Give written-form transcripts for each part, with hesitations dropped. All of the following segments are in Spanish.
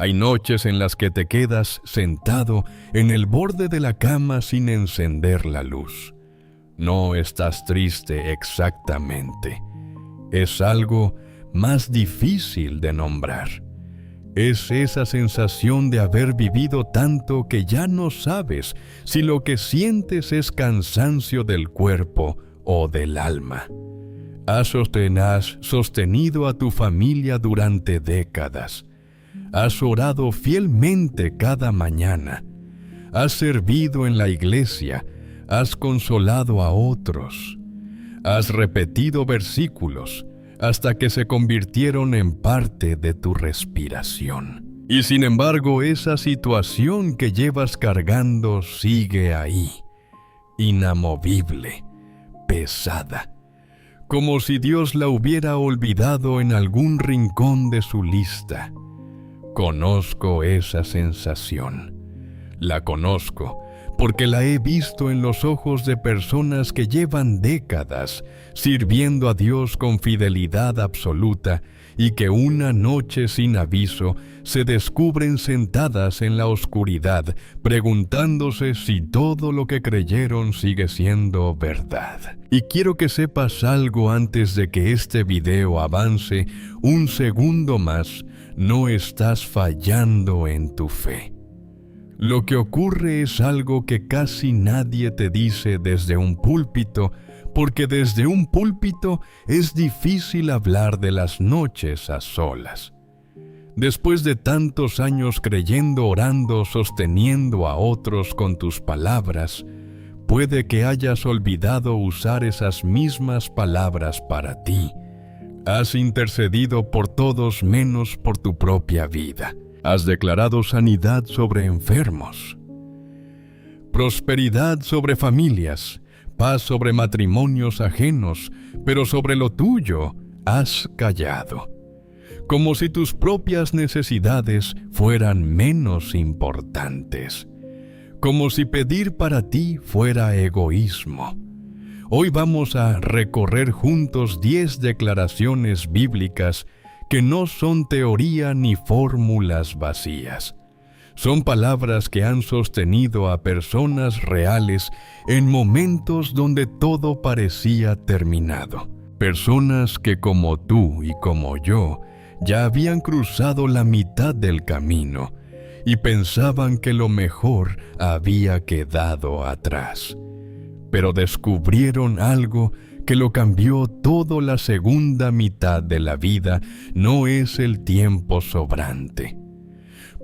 Hay noches en las que te quedas sentado en el borde de la cama sin encender la luz. No estás triste exactamente. Es algo más difícil de nombrar. Es esa sensación de haber vivido tanto que ya no sabes si lo que sientes es cansancio del cuerpo o del alma. Has sostenido a tu familia durante décadas. Has orado fielmente cada mañana. Has servido en la iglesia. Has consolado a otros. Has repetido versículos hasta que se convirtieron en parte de tu respiración. Y sin embargo, esa situación que llevas cargando sigue ahí, inamovible, pesada, como si Dios la hubiera olvidado en algún rincón de su lista. Conozco esa sensación. La conozco porque la he visto en los ojos de personas que llevan décadas sirviendo a Dios con fidelidad absoluta y que una noche sin aviso se descubren sentadas en la oscuridad, preguntándose si todo lo que creyeron sigue siendo verdad. Y quiero que sepas algo antes de que este video avance un segundo más. No estás fallando en tu fe. Lo que ocurre es algo que casi nadie te dice desde un púlpito, porque desde un púlpito es difícil hablar de las noches a solas. Después de tantos años creyendo, orando, sosteniendo a otros con tus palabras, puede que hayas olvidado usar esas mismas palabras para ti. Has intercedido por todos menos por tu propia vida. Has declarado sanidad sobre enfermos, prosperidad sobre familias, paz sobre matrimonios ajenos, pero sobre lo tuyo has callado, como si tus propias necesidades fueran menos importantes, como si pedir para ti fuera egoísmo. Hoy vamos a recorrer juntos 10 declaraciones bíblicas que no son teoría ni fórmulas vacías. Son palabras que han sostenido a personas reales en momentos donde todo parecía terminado. Personas que como tú y como yo ya habían cruzado la mitad del camino y pensaban que lo mejor había quedado atrás. Pero descubrieron algo que lo cambió todo. La segunda mitad de la vida no es el tiempo sobrante.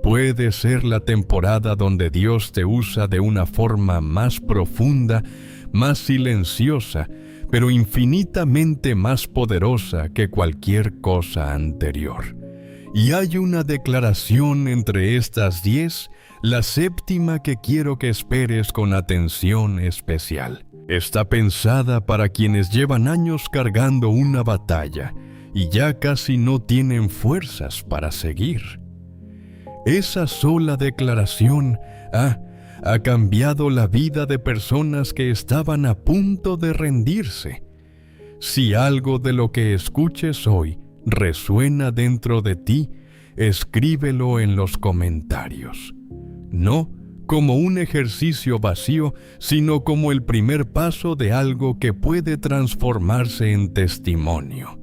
Puede ser la temporada donde Dios te usa de una forma más profunda, más silenciosa, pero infinitamente más poderosa que cualquier cosa anterior. Y hay una declaración entre estas 10, la séptima que quiero que esperes con atención especial. Está pensada para quienes llevan años cargando una batalla y ya casi no tienen fuerzas para seguir. Esa sola declaración ha cambiado la vida de personas que estaban a punto de rendirse. Si algo de lo que escuches hoy resuena dentro de ti, escríbelo en los comentarios. No como un ejercicio vacío, sino como el primer paso de algo que puede transformarse en testimonio.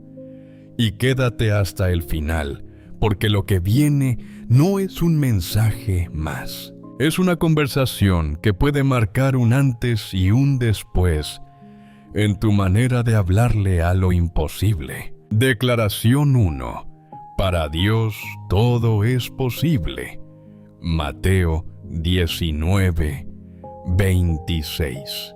Y quédate hasta el final, porque lo que viene no es un mensaje más. Es una conversación que puede marcar un antes y un después en tu manera de hablarle a lo imposible. Declaración 1. Para Dios todo es posible. Mateo 19:26.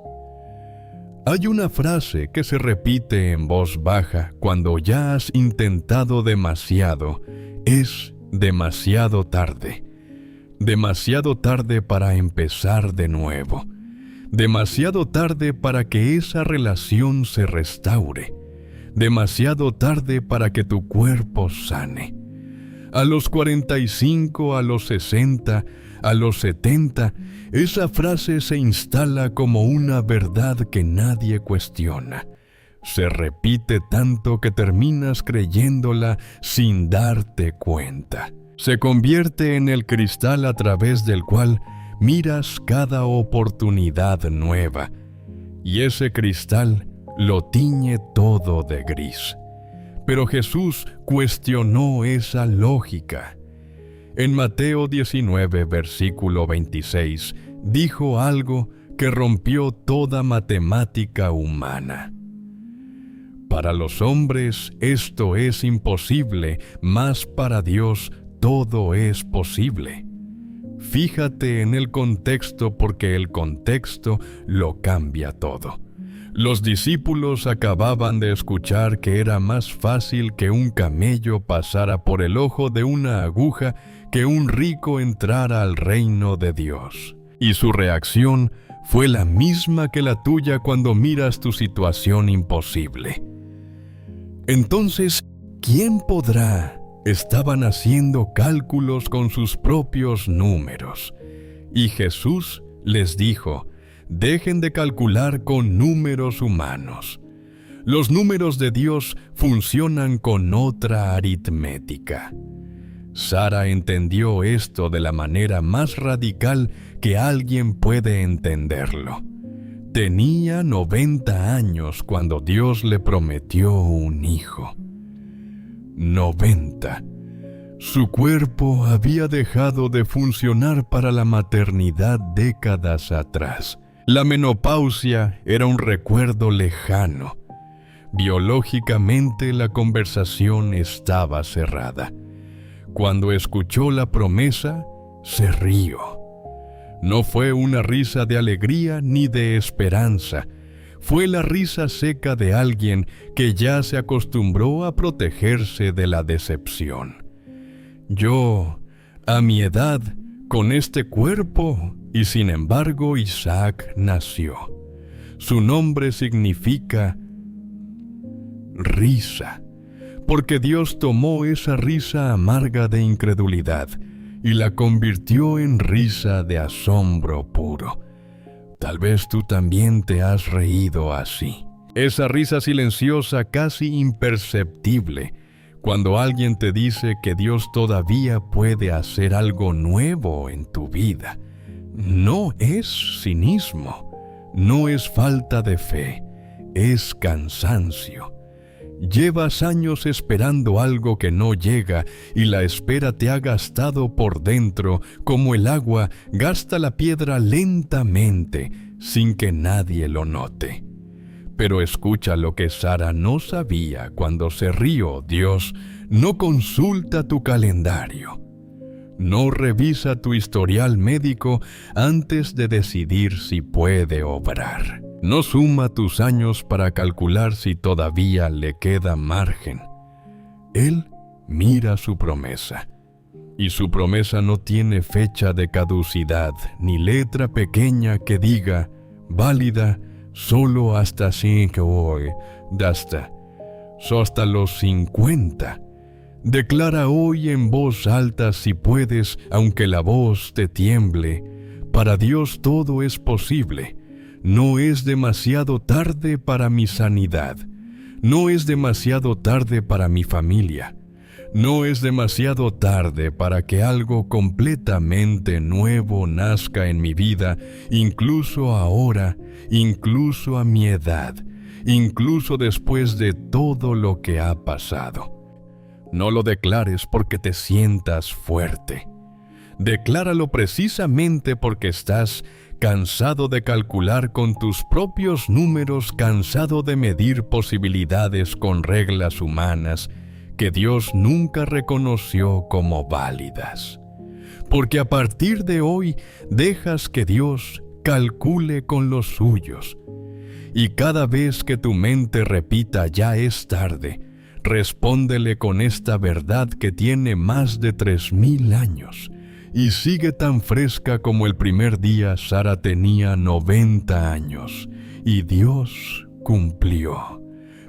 Hay una frase que se repite en voz baja cuando ya has intentado demasiado. Es demasiado tarde. Demasiado tarde para empezar de nuevo. Demasiado tarde para que esa relación se restaure. Demasiado tarde para que tu cuerpo sane. A los 45, a los 60, a los 70, esa frase se instala como una verdad que nadie cuestiona. Se repite tanto que terminas creyéndola sin darte cuenta. Se convierte en el cristal a través del cual miras cada oportunidad nueva, y ese cristal lo tiñe todo de gris. Pero Jesús cuestionó esa lógica. En Mateo 19, versículo 26, dijo algo que rompió toda matemática humana. Para los hombres esto es imposible, mas para Dios todo es posible. Fíjate en el contexto, porque el contexto lo cambia todo. Los discípulos acababan de escuchar que era más fácil que un camello pasara por el ojo de una aguja que un rico entrara al reino de Dios. Y su reacción fue la misma que la tuya cuando miras tu situación imposible. Entonces, ¿quién podrá? Estaban haciendo cálculos con sus propios números. Y Jesús les dijo: dejen de calcular con números humanos. Los números de Dios funcionan con otra aritmética. Sara entendió esto de la manera más radical que alguien puede entenderlo. Tenía 90 años cuando Dios le prometió un hijo. 90. Su cuerpo había dejado de funcionar para la maternidad décadas atrás. La menopausia era un recuerdo lejano. Biológicamente la conversación estaba cerrada. Cuando escuchó la promesa, se rió. No fue una risa de alegría ni de esperanza. Fue la risa seca de alguien que ya se acostumbró a protegerse de la decepción. Yo, a mi edad, con este cuerpo, y sin embargo Isaac nació. Su nombre significa risa, porque Dios tomó esa risa amarga de incredulidad y la convirtió en risa de asombro puro. Tal vez tú también te has reído así. Esa risa silenciosa, casi imperceptible, cuando alguien te dice que Dios todavía puede hacer algo nuevo en tu vida. No es cinismo, no es falta de fe, es cansancio. Llevas años esperando algo que no llega y la espera te ha gastado por dentro como el agua gasta la piedra lentamente sin que nadie lo note. Pero escucha lo que Sara no sabía cuando se rió. Dios no consulta tu calendario. No revisa tu historial médico antes de decidir si puede obrar. No suma tus años para calcular si todavía le queda margen. Él mira su promesa. Y su promesa no tiene fecha de caducidad, ni letra pequeña que diga, válida solo hasta 5 hoy, hasta los 50. Declara hoy en voz alta si puedes, aunque la voz te tiemble. Para Dios todo es posible. No es demasiado tarde para mi sanidad. No es demasiado tarde para mi familia. No es demasiado tarde para que algo completamente nuevo nazca en mi vida, incluso ahora, incluso a mi edad, incluso después de todo lo que ha pasado. No lo declares porque te sientas fuerte. Decláralo precisamente porque estás cansado de calcular con tus propios números, cansado de medir posibilidades con reglas humanas que Dios nunca reconoció como válidas. Porque a partir de hoy dejas que Dios calcule con los suyos. Y cada vez que tu mente repita ya es tarde, respóndele con esta verdad que tiene más de 3000 años y sigue tan fresca como el primer día. Sara tenía 90 años y Dios cumplió.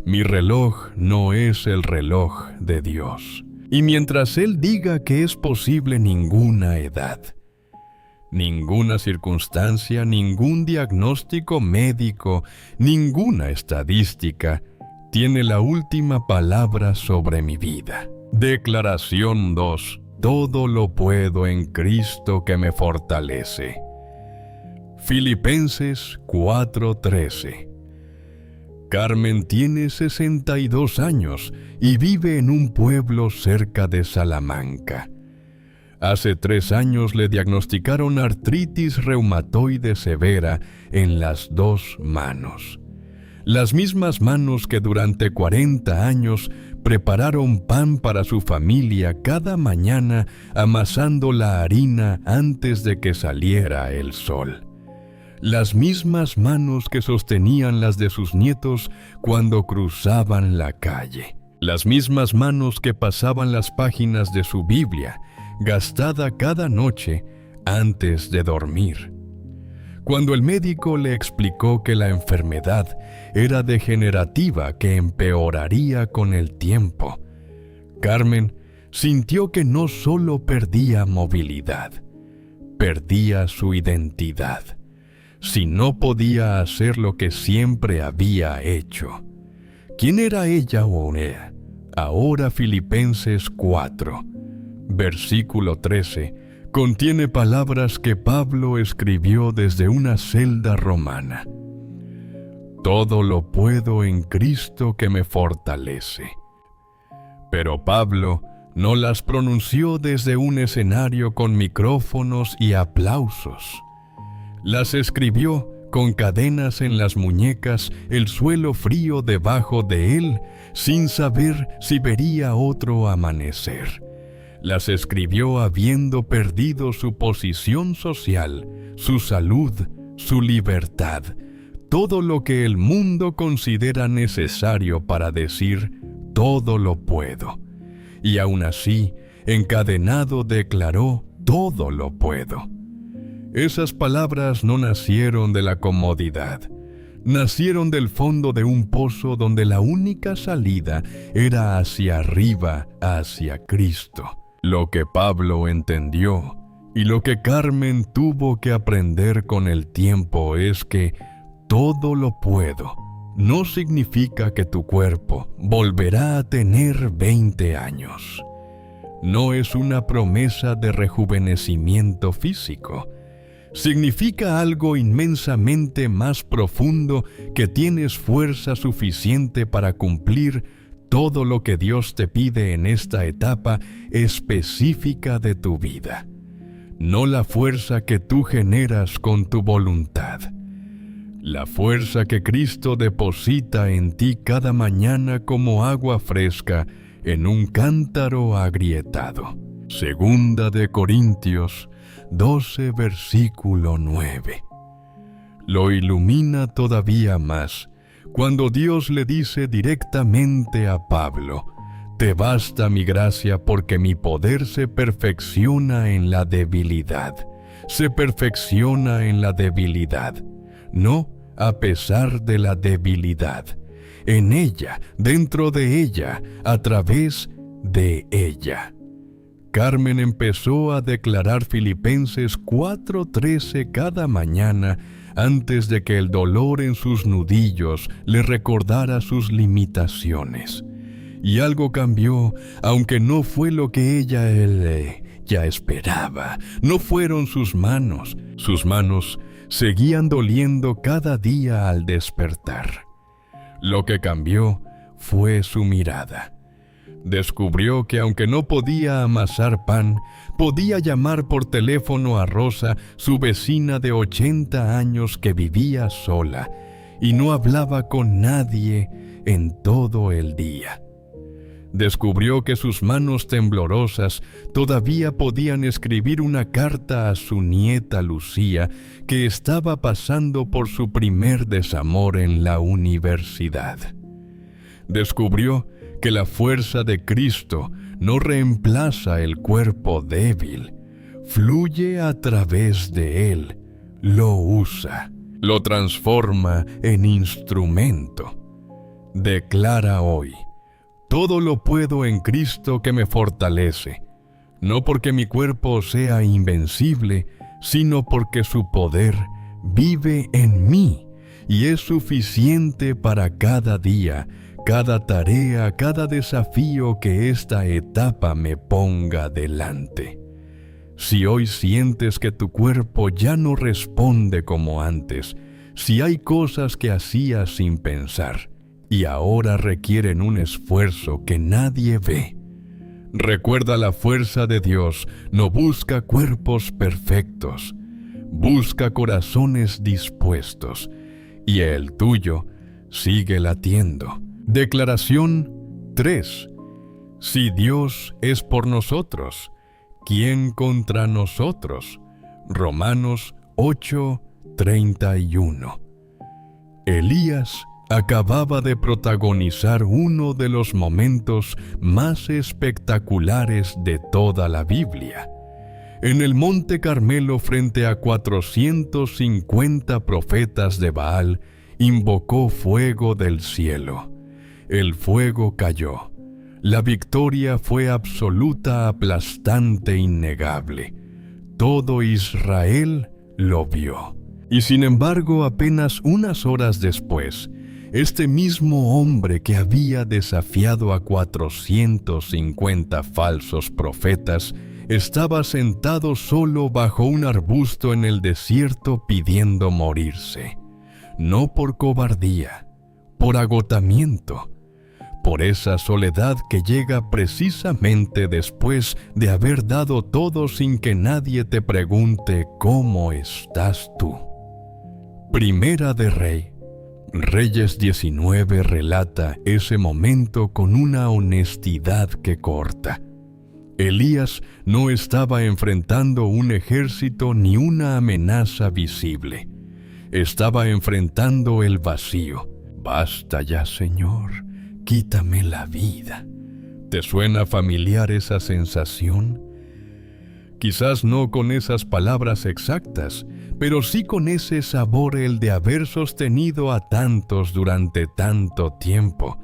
Mi reloj no es el reloj de Dios. Y mientras Él diga que es posible, ninguna edad, ninguna circunstancia, ningún diagnóstico médico, ninguna estadística tiene la última palabra sobre mi vida. Declaración 2. todo lo puedo en Cristo que me fortalece. Filipenses 4:13. Carmen tiene 62 años y vive en un pueblo cerca de Salamanca. Hace 3 años le diagnosticaron artritis reumatoide severa en las 2 manos. Las mismas manos que durante 40 años prepararon pan para su familia cada mañana amasando la harina antes de que saliera el sol. Las mismas manos que sostenían las de sus nietos cuando cruzaban la calle. Las mismas manos que pasaban las páginas de su Biblia, gastada cada noche antes de dormir. Cuando el médico le explicó que la enfermedad era degenerativa que empeoraría con el tiempo, Carmen sintió que no solo perdía movilidad, perdía su identidad. Si no podía hacer lo que siempre había hecho. ¿Quién era ella o él? Ahora Filipenses 4, versículo 13, contiene palabras que Pablo escribió desde una celda romana. Todo lo puedo en Cristo que me fortalece. Pero Pablo no las pronunció desde un escenario con micrófonos y aplausos. Las escribió con cadenas en las muñecas, el suelo frío debajo de él, sin saber si vería otro amanecer. Las escribió habiendo perdido su posición social, su salud, su libertad, todo lo que el mundo considera necesario para decir todo lo puedo. Y aún así, encadenado declaró todo lo puedo. Esas palabras no nacieron de la comodidad. Nacieron del fondo de un pozo donde la única salida era hacia arriba, hacia Cristo. Lo que Pablo entendió y lo que Carmen tuvo que aprender con el tiempo es que todo lo puedo no significa que tu cuerpo volverá a tener 20 años. No es una promesa de rejuvenecimiento físico. Significa algo inmensamente más profundo, que tienes fuerza suficiente para cumplir todo lo que Dios te pide en esta etapa específica de tu vida. No la fuerza que tú generas con tu voluntad. La fuerza que Cristo deposita en ti cada mañana como agua fresca en un cántaro agrietado. Segunda de Corintios 12, versículo 9. Lo ilumina todavía más cuando Dios le dice directamente a Pablo: te basta mi gracia porque mi poder se perfecciona en la debilidad. Se perfecciona en la debilidad. No a pesar de la debilidad. En ella, dentro de ella, a través de ella. Carmen empezó a declarar Filipenses 4:13 cada mañana antes de que el dolor en sus nudillos le recordara sus limitaciones. Y algo cambió, aunque no fue lo que ella ya esperaba. No fueron sus manos. Sus manos seguían doliendo cada día al despertar. Lo que cambió fue su mirada. Descubrió que aunque no podía amasar pan, podía llamar por teléfono a Rosa, su vecina de 80 años que vivía sola y no hablaba con nadie en todo el día. Descubrió que sus manos temblorosas todavía podían escribir una carta a su nieta Lucía, que estaba pasando por su primer desamor en la universidad. Descubrió que la fuerza de Cristo no reemplaza el cuerpo débil, fluye a través de él, lo usa, lo transforma en instrumento. Declara hoy: todo lo puedo en Cristo que me fortalece, no porque mi cuerpo sea invencible, sino porque su poder vive en mí y es suficiente para cada día, cada tarea, cada desafío que esta etapa me ponga delante. Si hoy sientes que tu cuerpo ya no responde como antes, si hay cosas que hacías sin pensar y ahora requieren un esfuerzo que nadie ve, recuerda, la fuerza de Dios no busca cuerpos perfectos, busca corazones dispuestos, y el tuyo sigue latiendo. Declaración 3. Si Dios es por nosotros, ¿quién contra nosotros? Romanos 8:31. Elías acababa de protagonizar uno de los momentos más espectaculares de toda la Biblia. En el Monte Carmelo, frente a 450 profetas de Baal, invocó fuego del cielo. El fuego cayó. La victoria fue absoluta, aplastante, innegable. Todo Israel lo vio. Y sin embargo, apenas unas horas después, este mismo hombre que había desafiado a 450 falsos profetas estaba sentado solo bajo un arbusto en el desierto pidiendo morirse. No por cobardía, por agotamiento, por esa soledad que llega precisamente después de haber dado todo sin que nadie te pregunte ¿cómo estás tú? Primera de Reyes 19 relata ese momento con una honestidad que corta. Elías no estaba enfrentando un ejército ni una amenaza visible. Estaba enfrentando el vacío. Basta ya, Señor, quítame la vida. ¿Te suena familiar esa sensación? Quizás no con esas palabras exactas, pero sí con ese sabor, el de haber sostenido a tantos durante tanto tiempo,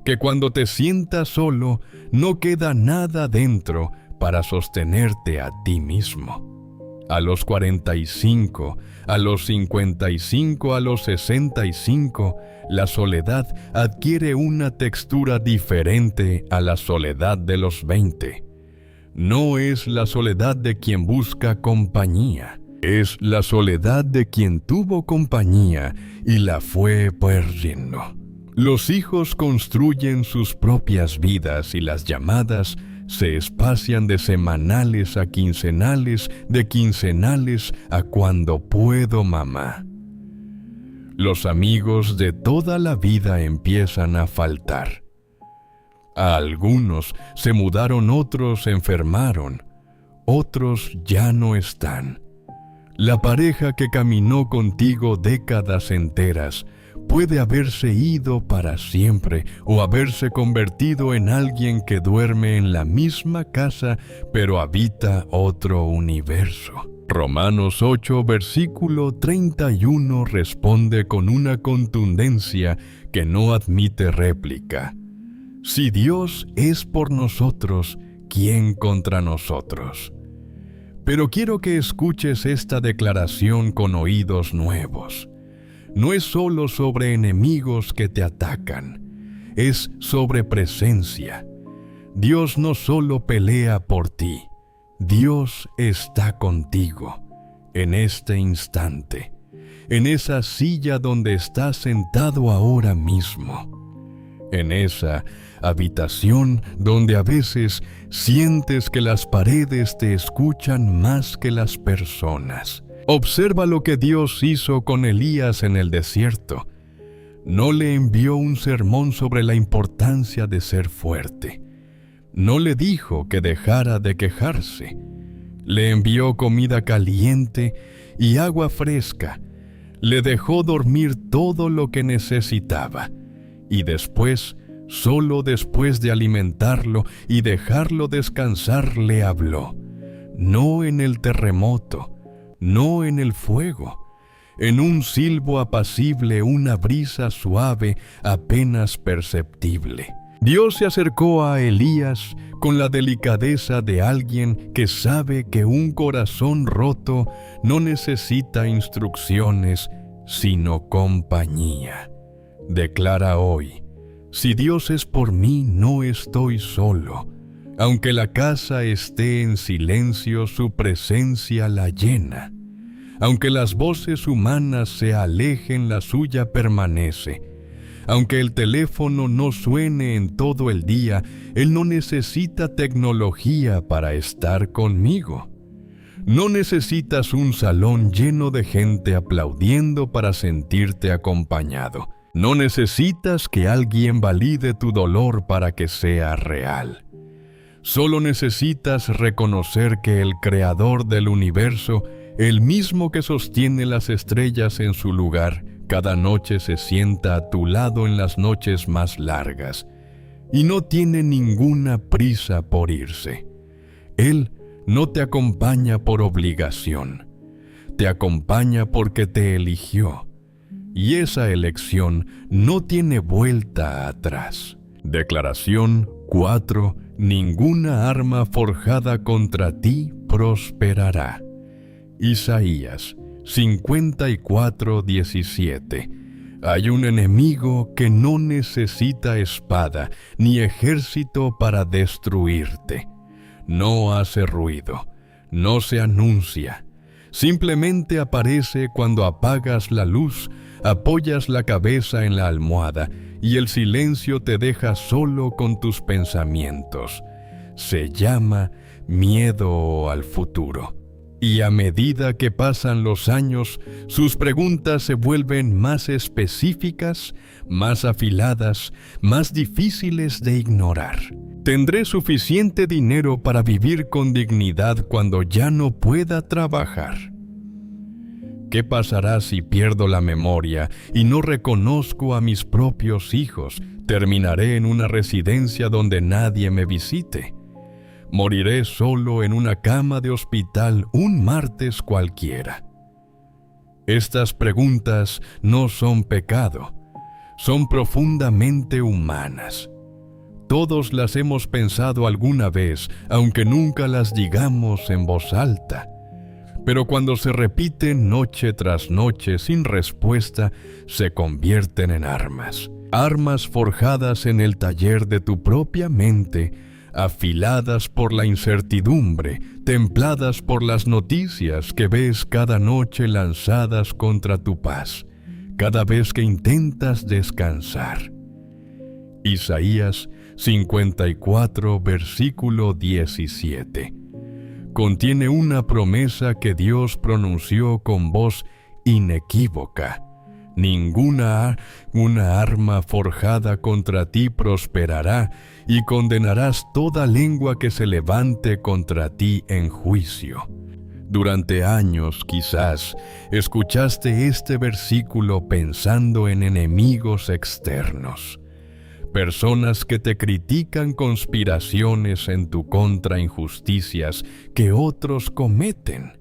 que cuando te sientas solo, no queda nada dentro para sostenerte a ti mismo. A los 45, a los 55, a los 65, la soledad adquiere una textura diferente a la soledad de los 20. No es la soledad de quien busca compañía, es la soledad de quien tuvo compañía y la fue perdiendo. Los hijos construyen sus propias vidas y las llamadas se espacian de semanales a quincenales, de quincenales a cuando puedo, mamá. Los amigos de toda la vida empiezan a faltar. A algunos se mudaron, otros enfermaron, otros ya no están. La pareja que caminó contigo décadas enteras puede haberse ido para siempre o haberse convertido en alguien que duerme en la misma casa pero habita otro universo. Romanos 8, versículo 31 responde con una contundencia que no admite réplica. Si Dios es por nosotros, ¿quién contra nosotros? Pero quiero que escuches esta declaración con oídos nuevos. No es solo sobre enemigos que te atacan, es sobre presencia. Dios no solo pelea por ti, Dios está contigo en este instante, en esa silla donde estás sentado ahora mismo, en esa habitación donde a veces sientes que las paredes te escuchan más que las personas. Observa lo que Dios hizo con Elías en el desierto. No le envió un sermón sobre la importancia de ser fuerte. No le dijo que dejara de quejarse. Le envió comida caliente y agua fresca. Le dejó dormir todo lo que necesitaba. Y después, solo después de alimentarlo y dejarlo descansar, le habló. No en el terremoto, no en el fuego, en un silbo apacible, una brisa suave apenas perceptible. Dios se acercó a Elías con la delicadeza de alguien que sabe que un corazón roto no necesita instrucciones, sino compañía. Declara hoy: Si Dios es por mí, no estoy solo. Aunque la casa esté en silencio, su presencia la llena. Aunque las voces humanas se alejen, la suya permanece. Aunque el teléfono no suene en todo el día, Él no necesita tecnología para estar conmigo. No necesitas un salón lleno de gente aplaudiendo para sentirte acompañado. No necesitas que alguien valide tu dolor para que sea real. Solo necesitas reconocer que el Creador del universo, el mismo que sostiene las estrellas en su lugar, cada noche se sienta a tu lado en las noches más largas y no tiene ninguna prisa por irse. Él no te acompaña por obligación, te acompaña porque te eligió, y esa elección no tiene vuelta atrás. Declaración 4. Ninguna arma forjada contra ti prosperará. Isaías 54:17. Hay un enemigo que no necesita espada ni ejército para destruirte. No hace ruido, no se anuncia. Simplemente aparece cuando apagas la luz, apoyas la cabeza en la almohada y el silencio te deja solo con tus pensamientos. Se llama miedo al futuro. Y a medida que pasan los años, sus preguntas se vuelven más específicas, más afiladas, más difíciles de ignorar. ¿Tendré suficiente dinero para vivir con dignidad cuando ya no pueda trabajar? ¿Qué pasará si pierdo la memoria y no reconozco a mis propios hijos? ¿Terminaré en una residencia donde nadie me visite? ¿Moriré solo en una cama de hospital un martes cualquiera? Estas preguntas no son pecado, son profundamente humanas. Todos las hemos pensado alguna vez, aunque nunca las digamos en voz alta. Pero cuando se repiten noche tras noche sin respuesta, se convierten en armas. Armas forjadas en el taller de tu propia mente, afiladas por la incertidumbre, templadas por las noticias que ves cada noche lanzadas contra tu paz, cada vez que intentas descansar. Isaías 54, versículo 17. Contiene una promesa que Dios pronunció con voz inequívoca. Ninguna arma forjada contra ti prosperará, y condenarás toda lengua que se levante contra ti en juicio. Durante años, quizás, escuchaste este versículo pensando en enemigos externos. Personas que te critican conspiraciones en tu contra, injusticias que otros cometen.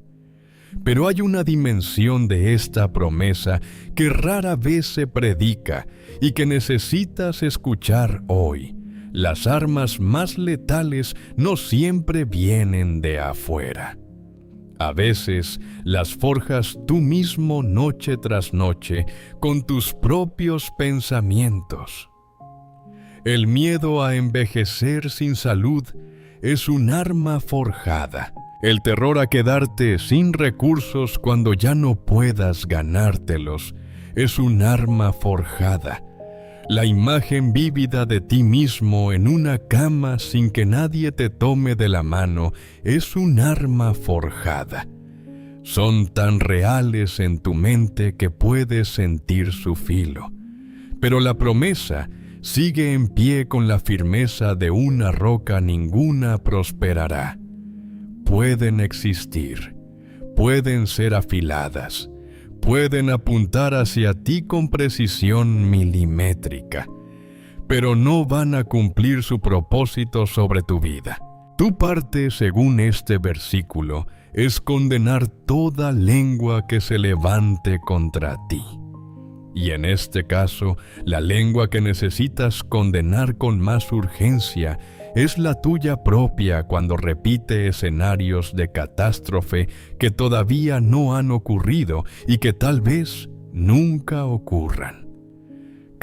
Pero hay una dimensión de esta promesa que rara vez se predica y que necesitas escuchar hoy. Las armas más letales no siempre vienen de afuera. A veces las forjas tú mismo noche tras noche con tus propios pensamientos. El miedo a envejecer sin salud es un arma forjada. El terror a quedarte sin recursos cuando ya no puedas ganártelos es un arma forjada. La imagen vívida de ti mismo en una cama sin que nadie te tome de la mano es un arma forjada. Son tan reales en tu mente que puedes sentir su filo. Pero la promesa sigue en pie con la firmeza de una roca, ninguna prosperará. Pueden existir, pueden ser afiladas, pueden apuntar hacia ti con precisión milimétrica, pero no van a cumplir su propósito sobre tu vida. Tu parte, según este versículo, es condenar toda lengua que se levante contra ti. Y en este caso, la lengua que necesitas condenar con más urgencia es la tuya propia cuando repite escenarios de catástrofe que todavía no han ocurrido y que tal vez nunca ocurran.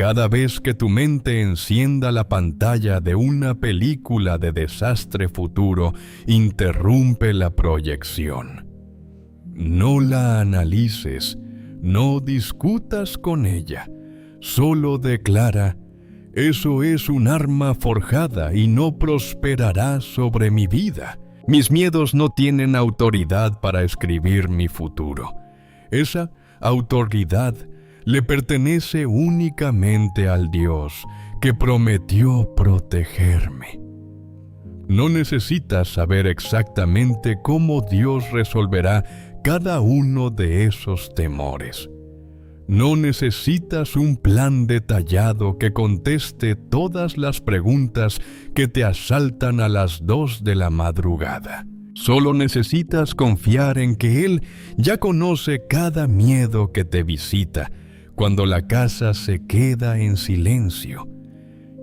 cada vez que tu mente encienda la pantalla de una película de desastre futuro, interrumpe la proyección. No la analices, no discutas con ella, solo declara: eso es un arma forjada y no prosperará sobre mi vida. Mis miedos no tienen autoridad para escribir mi futuro. Esa autoridad le pertenece únicamente al Dios que prometió protegerme. No necesitas saber exactamente cómo Dios resolverá cada uno de esos temores. No necesitas un plan detallado que conteste todas las preguntas que te asaltan a las 2 de la madrugada. Solo necesitas confiar en que Él ya conoce cada miedo que te visita cuando la casa se queda en silencio,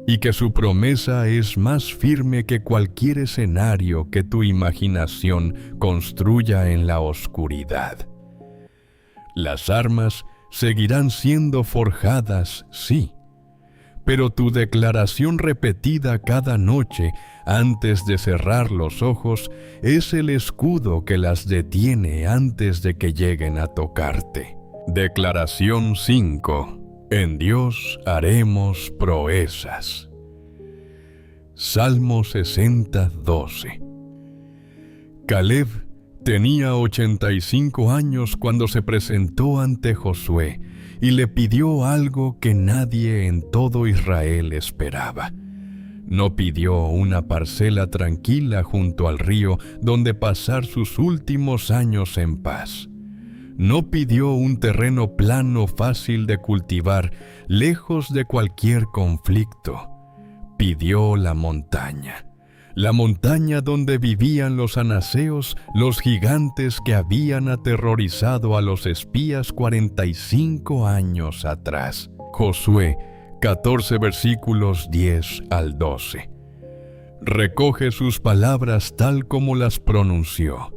y que su promesa es más firme que cualquier escenario que tu imaginación construya en la oscuridad. Las armas seguirán siendo forjadas, sí, pero tu declaración repetida cada noche antes de cerrar los ojos es el escudo que las detiene antes de que lleguen a tocarte. Declaración 5. En Dios haremos proezas. Salmo 60:12. Caleb tenía 85 años cuando se presentó ante Josué y le pidió algo que nadie en todo Israel esperaba. No pidió una parcela tranquila junto al río donde pasar sus últimos años en paz. No pidió un terreno plano fácil de cultivar, lejos de cualquier conflicto. Pidió la montaña donde vivían los anaseos, los gigantes que habían aterrorizado a los espías 45 años atrás. Josué 14 versículos 10 al 12. Recoge sus palabras tal como las pronunció.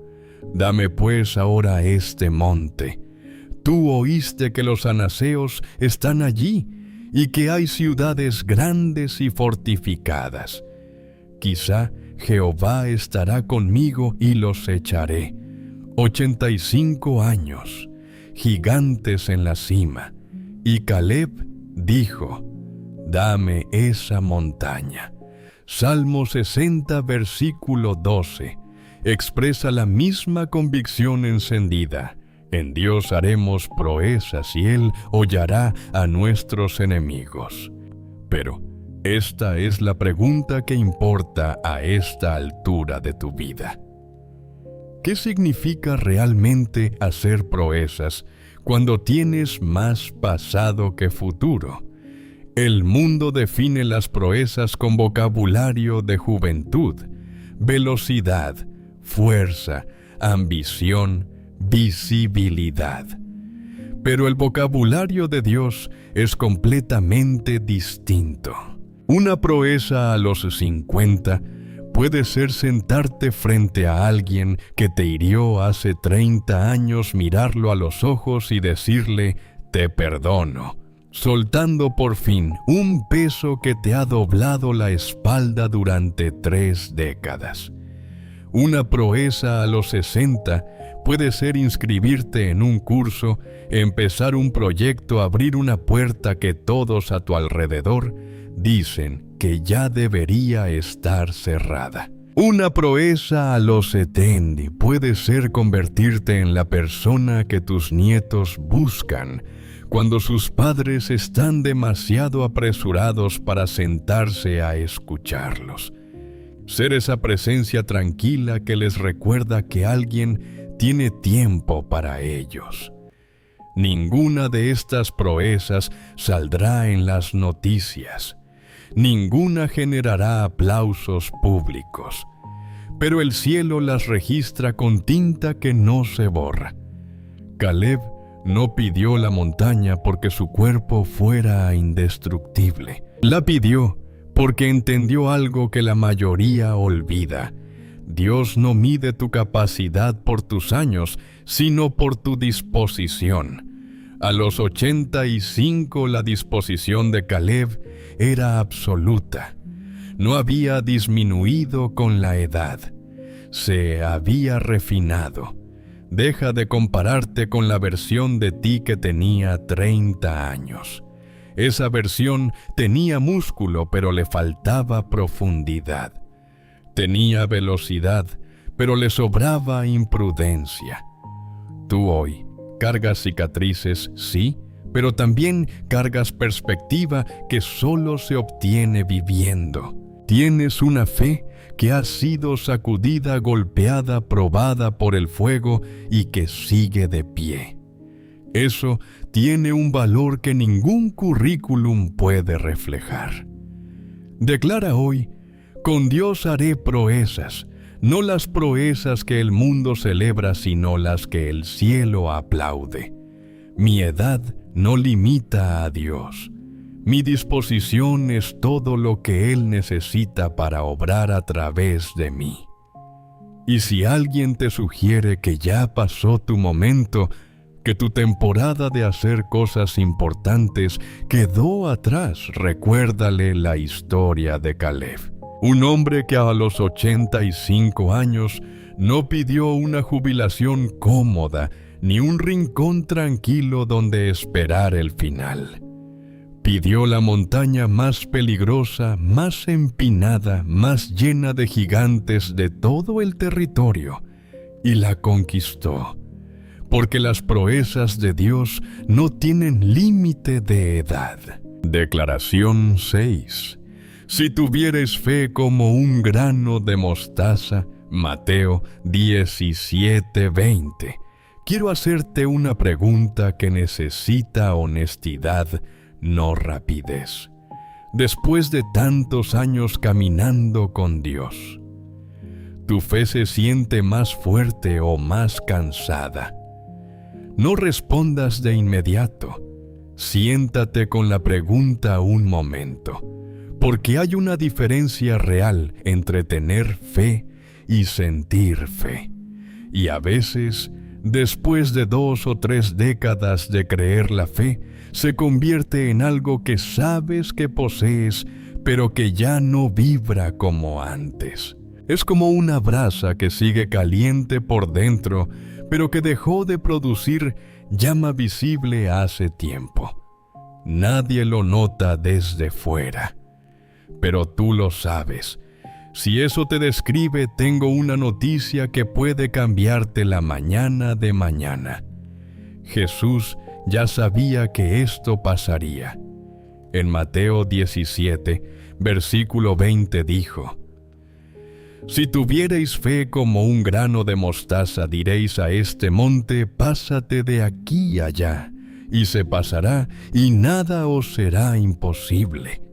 Dame pues ahora este monte. Tú oíste que los anaseos están allí y que hay ciudades grandes y fortificadas. Quizá Jehová estará conmigo y los echaré. 85 años, gigantes en la cima. Y Caleb dijo: dame esa montaña. Salmo 60, versículo 12, expresa la misma convicción encendida. En Dios haremos proezas y Él hollará a nuestros enemigos. Pero esta es la pregunta que importa a esta altura de tu vida. ¿Qué significa realmente hacer proezas cuando tienes más pasado que futuro? El mundo define las proezas con vocabulario de juventud, velocidad, fuerza, ambición, visibilidad. Pero el vocabulario de Dios es completamente distinto. Una proeza a los 50 puede ser sentarte frente a alguien que te hirió hace 30 años, mirarlo a los ojos y decirle: te perdono, soltando por fin un peso que te ha doblado la espalda durante 3 décadas. Una proeza a los 60 puede ser inscribirte en un curso, empezar un proyecto, abrir una puerta que todos a tu alrededor dicen que ya debería estar cerrada. Una proeza a los 70 puede ser convertirte en la persona que tus nietos buscan cuando sus padres están demasiado apresurados para sentarse a escucharlos. Ser esa presencia tranquila que les recuerda que alguien tiene tiempo para ellos. Ninguna de estas proezas saldrá en las noticias. Ninguna generará aplausos públicos. Pero el cielo las registra con tinta que no se borra. Caleb no pidió la montaña porque su cuerpo fuera indestructible. La pidió porque entendió algo que la mayoría olvida. Dios no mide tu capacidad por tus años, sino por tu disposición. A los 85 la disposición de Caleb era absoluta. No había disminuido con la edad. Se había refinado. Deja de compararte con la versión de ti que tenía 30 años. Esa versión tenía músculo, pero le faltaba profundidad. Tenía velocidad, pero le sobraba imprudencia. Tú hoy cargas cicatrices, sí, pero también cargas perspectiva que solo se obtiene viviendo. Tienes una fe que ha sido sacudida, golpeada, probada por el fuego y que sigue de pie. Eso tiene un valor que ningún currículum puede reflejar. Declara hoy: con Dios haré proezas, no las proezas que el mundo celebra, sino las que el cielo aplaude. Mi edad no limita a Dios. Mi disposición es todo lo que Él necesita para obrar a través de mí. Y si alguien te sugiere que ya pasó tu momento, que tu temporada de hacer cosas importantes quedó atrás, recuérdale la historia de Caleb. Un hombre que a los 85 años no pidió una jubilación cómoda, ni un rincón tranquilo donde esperar el final. Pidió la montaña más peligrosa, más empinada, más llena de gigantes de todo el territorio, y la conquistó. Porque las proezas de Dios no tienen límite de edad. Declaración 6. Si tuvieres fe como un grano de mostaza, Mateo 17:20. Quiero hacerte una pregunta que necesita honestidad, no rapidez. Después de tantos años caminando con Dios, ¿tu fe se siente más fuerte o más cansada? No respondas de inmediato. Siéntate con la pregunta un momento, porque hay una diferencia real entre tener fe y sentir fe. Y a veces, después de 2 o 3 décadas de creer la fe, se convierte en algo que sabes que posees, pero que ya no vibra como antes. Es como una brasa que sigue caliente por dentro, pero que dejó de producir llama visible hace tiempo. Nadie lo nota desde fuera, pero tú lo sabes. Si eso te describe, tengo una noticia que puede cambiarte la mañana de mañana. Jesús ya sabía que esto pasaría. En Mateo 17, versículo 20 dijo: Si tuviereis fe como un grano de mostaza, diréis a este monte: pásate de aquí allá, y se pasará, y nada os será imposible.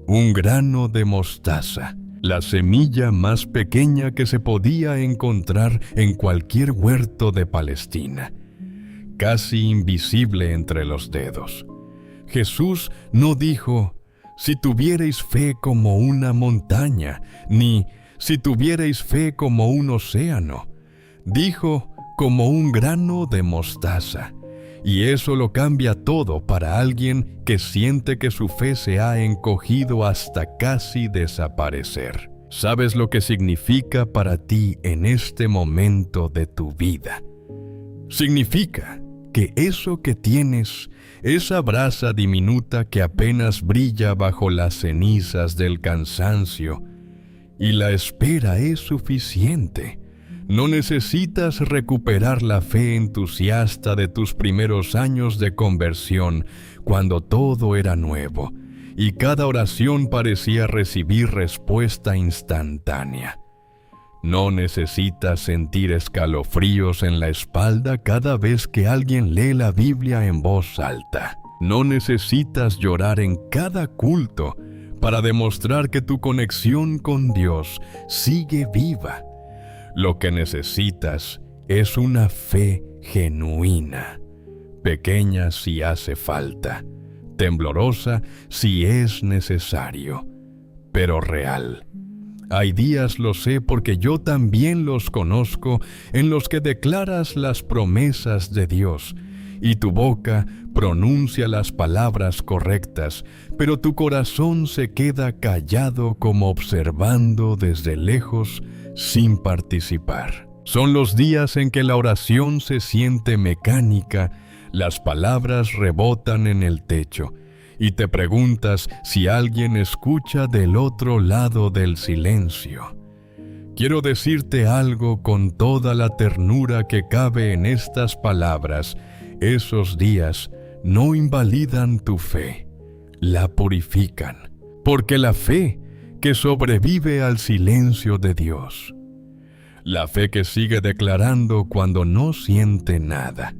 Un grano de mostaza, la semilla más pequeña que se podía encontrar en cualquier huerto de Palestina, casi invisible entre los dedos. Jesús no dijo: si tuviereis fe como una montaña, ni si tuviereis fe como un océano. Dijo: como un grano de mostaza. Y eso lo cambia todo para alguien que siente que su fe se ha encogido hasta casi desaparecer. ¿Sabes lo que significa para ti en este momento de tu vida? Significa que eso que tienes, esa brasa diminuta que apenas brilla bajo las cenizas del cansancio, y la espera es suficiente. No necesitas recuperar la fe entusiasta de tus primeros años de conversión, cuando todo era nuevo, y cada oración parecía recibir respuesta instantánea. No necesitas sentir escalofríos en la espalda cada vez que alguien lee la Biblia en voz alta. No necesitas llorar en cada culto para demostrar que tu conexión con Dios sigue viva. Lo que necesitas es una fe genuina, pequeña si hace falta, temblorosa si es necesario, pero real. Hay días, lo sé porque yo también los conozco, en los que declaras las promesas de Dios y tu boca pronuncia las palabras correctas, pero tu corazón se queda callado como observando desde lejos sin participar. Son los días en que la oración se siente mecánica, las palabras rebotan en el techo, y te preguntas si alguien escucha del otro lado del silencio. Quiero decirte algo con toda la ternura que cabe en estas palabras. Esos días no invalidan tu fe, la purifican, porque la fe que sobrevive al silencio de Dios, la fe que sigue declarando cuando no siente nada,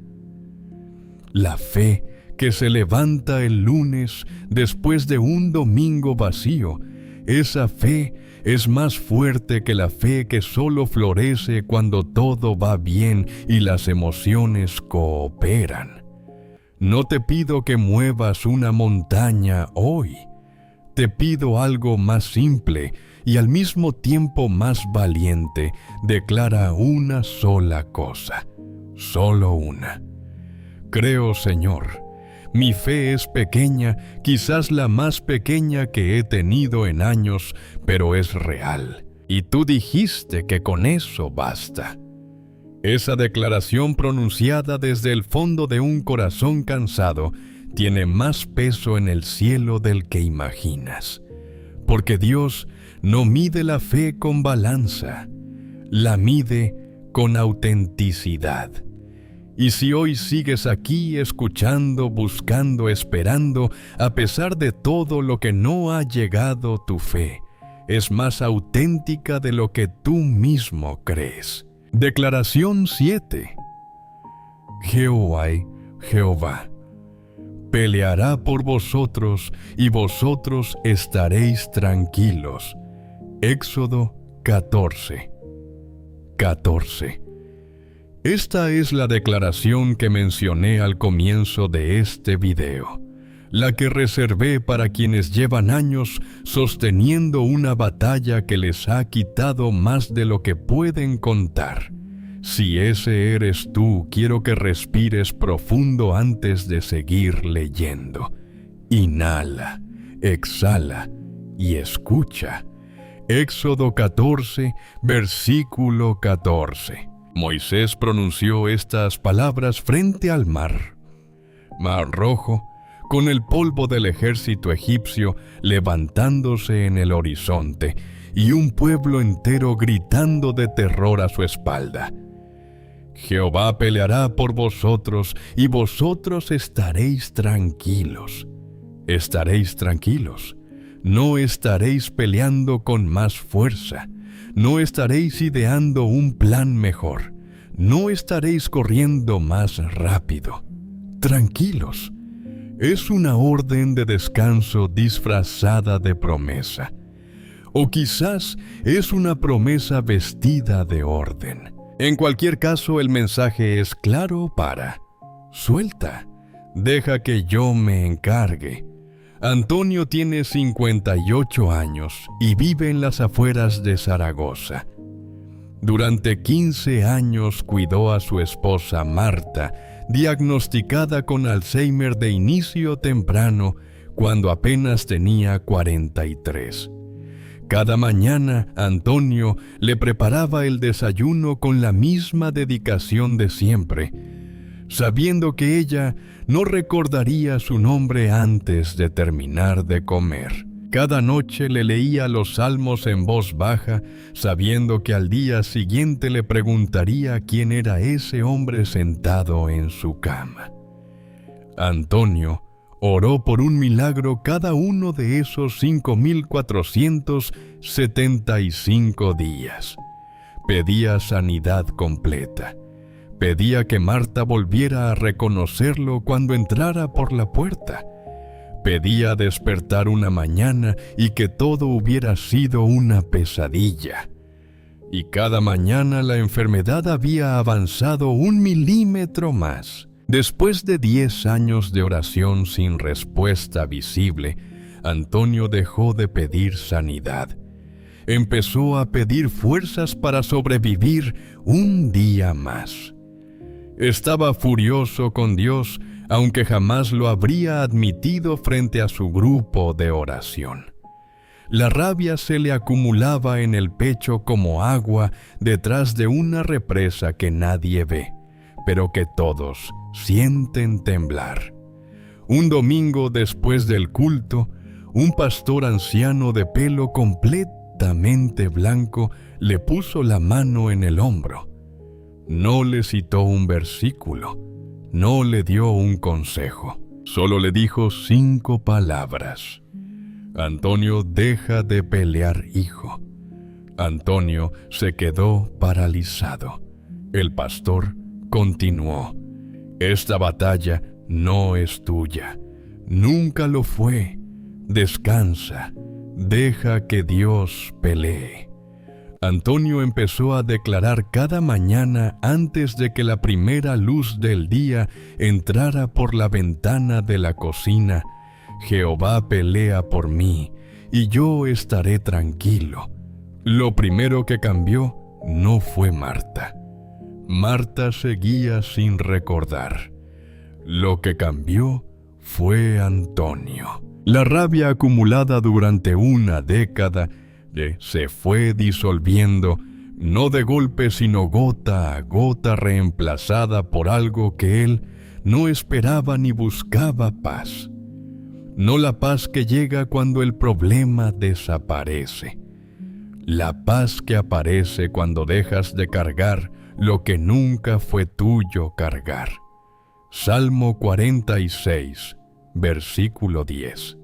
la fe que se levanta el lunes después de un domingo vacío, esa fe es más fuerte que la fe que solo florece cuando todo va bien y las emociones cooperan. No te pido que muevas una montaña hoy. Te pido algo más simple y al mismo tiempo más valiente. Declara una sola cosa, solo una. Creo, Señor. Mi fe es pequeña, quizás la más pequeña que he tenido en años, pero es real. Y tú dijiste que con eso basta. Esa declaración pronunciada desde el fondo de un corazón cansado tiene más peso en el cielo del que imaginas. Porque Dios no mide la fe con balanza, la mide con autenticidad. Y si hoy sigues aquí escuchando, buscando, esperando, a pesar de todo lo que no ha llegado, tu fe es más auténtica de lo que tú mismo crees. Declaración 7. Jehová peleará por vosotros y vosotros estaréis tranquilos. Éxodo 14. Esta es la declaración que mencioné al comienzo de este video, la que reservé para quienes llevan años sosteniendo una batalla que les ha quitado más de lo que pueden contar. Si ese eres tú, quiero que respires profundo antes de seguir leyendo. Inhala, exhala y escucha. Éxodo 14, versículo 14. Moisés pronunció estas palabras frente al mar Rojo, con el polvo del ejército egipcio levantándose en el horizonte y un pueblo entero gritando de terror a su espalda. Jehová peleará por vosotros y vosotros estaréis tranquilos. Estaréis tranquilos. No estaréis peleando con más fuerza. No estaréis ideando un plan mejor. No estaréis corriendo más rápido. Tranquilos. Es una orden de descanso disfrazada de promesa. O quizás es una promesa vestida de orden. En cualquier caso, el mensaje es claro para: suelta, deja que yo me encargue. Antonio tiene 58 años y vive en las afueras de Zaragoza. Durante 15 años cuidó a su esposa Marta, diagnosticada con Alzheimer de inicio temprano cuando apenas tenía 43. Cada mañana, Antonio le preparaba el desayuno con la misma dedicación de siempre, sabiendo que ella no recordaría su nombre antes de terminar de comer. Cada noche le leía los salmos en voz baja, sabiendo que al día siguiente le preguntaría quién era ese hombre sentado en su cama. Antonio oró por un milagro cada uno de esos 5,475 días. Pedía sanidad completa. Pedía que Marta volviera a reconocerlo cuando entrara por la puerta. Pedía despertar una mañana y que todo hubiera sido una pesadilla. Y cada mañana la enfermedad había avanzado 1 milímetro más. Después de 10 años de oración sin respuesta visible, Antonio dejó de pedir sanidad. Empezó a pedir fuerzas para sobrevivir un día más. Estaba furioso con Dios, aunque jamás lo habría admitido frente a su grupo de oración. La rabia se le acumulaba en el pecho como agua detrás de una represa que nadie ve, pero que todos sienten temblar. Un domingo después del culto, un pastor anciano de pelo completamente blanco le puso la mano en el hombro. No le citó un versículo, no le dio un consejo, solo le dijo 5 palabras. Antonio, deja de pelear, hijo. Antonio se quedó paralizado. El pastor continuó: esta batalla no es tuya, nunca lo fue. Descansa, deja que Dios pelee. Antonio empezó a declarar cada mañana antes de que la primera luz del día entrara por la ventana de la cocina: Jehová pelea por mí, y yo estaré tranquilo. Lo primero que cambió no fue Marta. Marta seguía sin recordar. Lo que cambió fue Antonio. La rabia acumulada durante una década se fue disolviendo, no de golpe sino gota a gota, reemplazada por algo que él no esperaba ni buscaba: paz. No la paz que llega cuando el problema desaparece. La paz que aparece cuando dejas de cargar lo que nunca fue tuyo cargar. Salmo 46, versículo 10.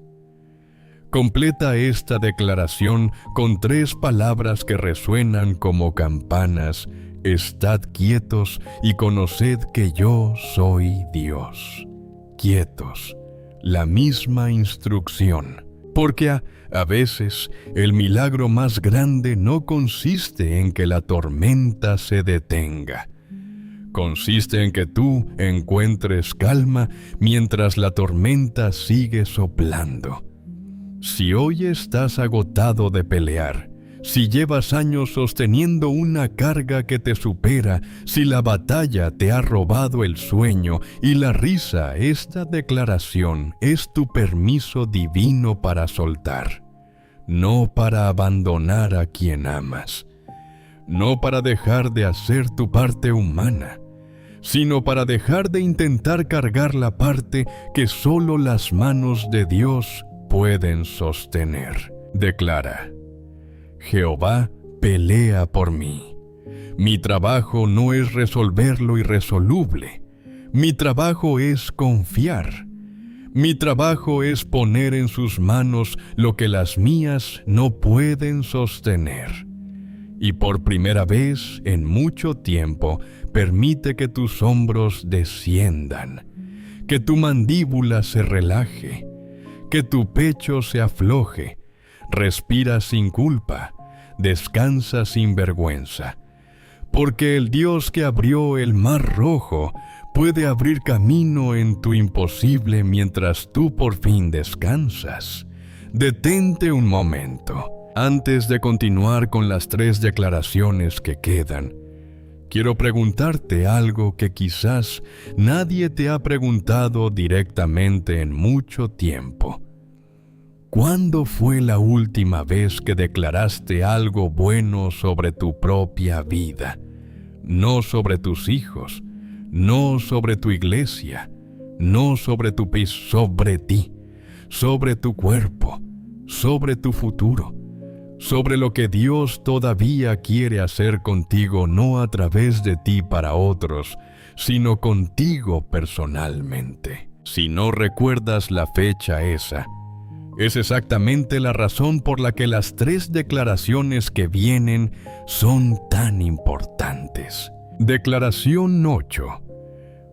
Completa esta declaración con 3 palabras que resuenan como campanas: estad quietos y conoced que yo soy Dios. Quietos. La misma instrucción, porque a veces el milagro más grande no consiste en que la tormenta se detenga. Consiste en que tú encuentres calma mientras la tormenta sigue soplando. Si hoy estás agotado de pelear, si llevas años sosteniendo una carga que te supera, si la batalla te ha robado el sueño y la risa, esta declaración es tu permiso divino para soltar, no para abandonar a quien amas, no para dejar de hacer tu parte humana, sino para dejar de intentar cargar la parte que solo las manos de Dios pueden sostener. Declara: Jehová pelea por mí. Mi trabajo no es resolver lo irresoluble. Mi trabajo es confiar. Mi trabajo es poner en sus manos lo que las mías no pueden sostener. Y por primera vez en mucho tiempo, permite que tus hombros desciendan, que tu mandíbula se relaje, que tu pecho se afloje. Respira sin culpa, descansa sin vergüenza, porque el Dios que abrió el mar rojo puede abrir camino en tu imposible mientras tú por fin descansas. Detente un momento. Antes de continuar con las 3 declaraciones que quedan, quiero preguntarte algo que quizás nadie te ha preguntado directamente en mucho tiempo. ¿Cuándo fue la última vez que declaraste algo bueno sobre tu propia vida? No sobre tus hijos, no sobre tu iglesia, no sobre tu país, sobre ti, sobre tu cuerpo, sobre tu futuro, sobre lo que Dios todavía quiere hacer contigo, no a través de ti para otros, sino contigo personalmente. Si no recuerdas la fecha esa, es exactamente la razón por la que las 3 declaraciones que vienen son tan importantes. Declaración 8.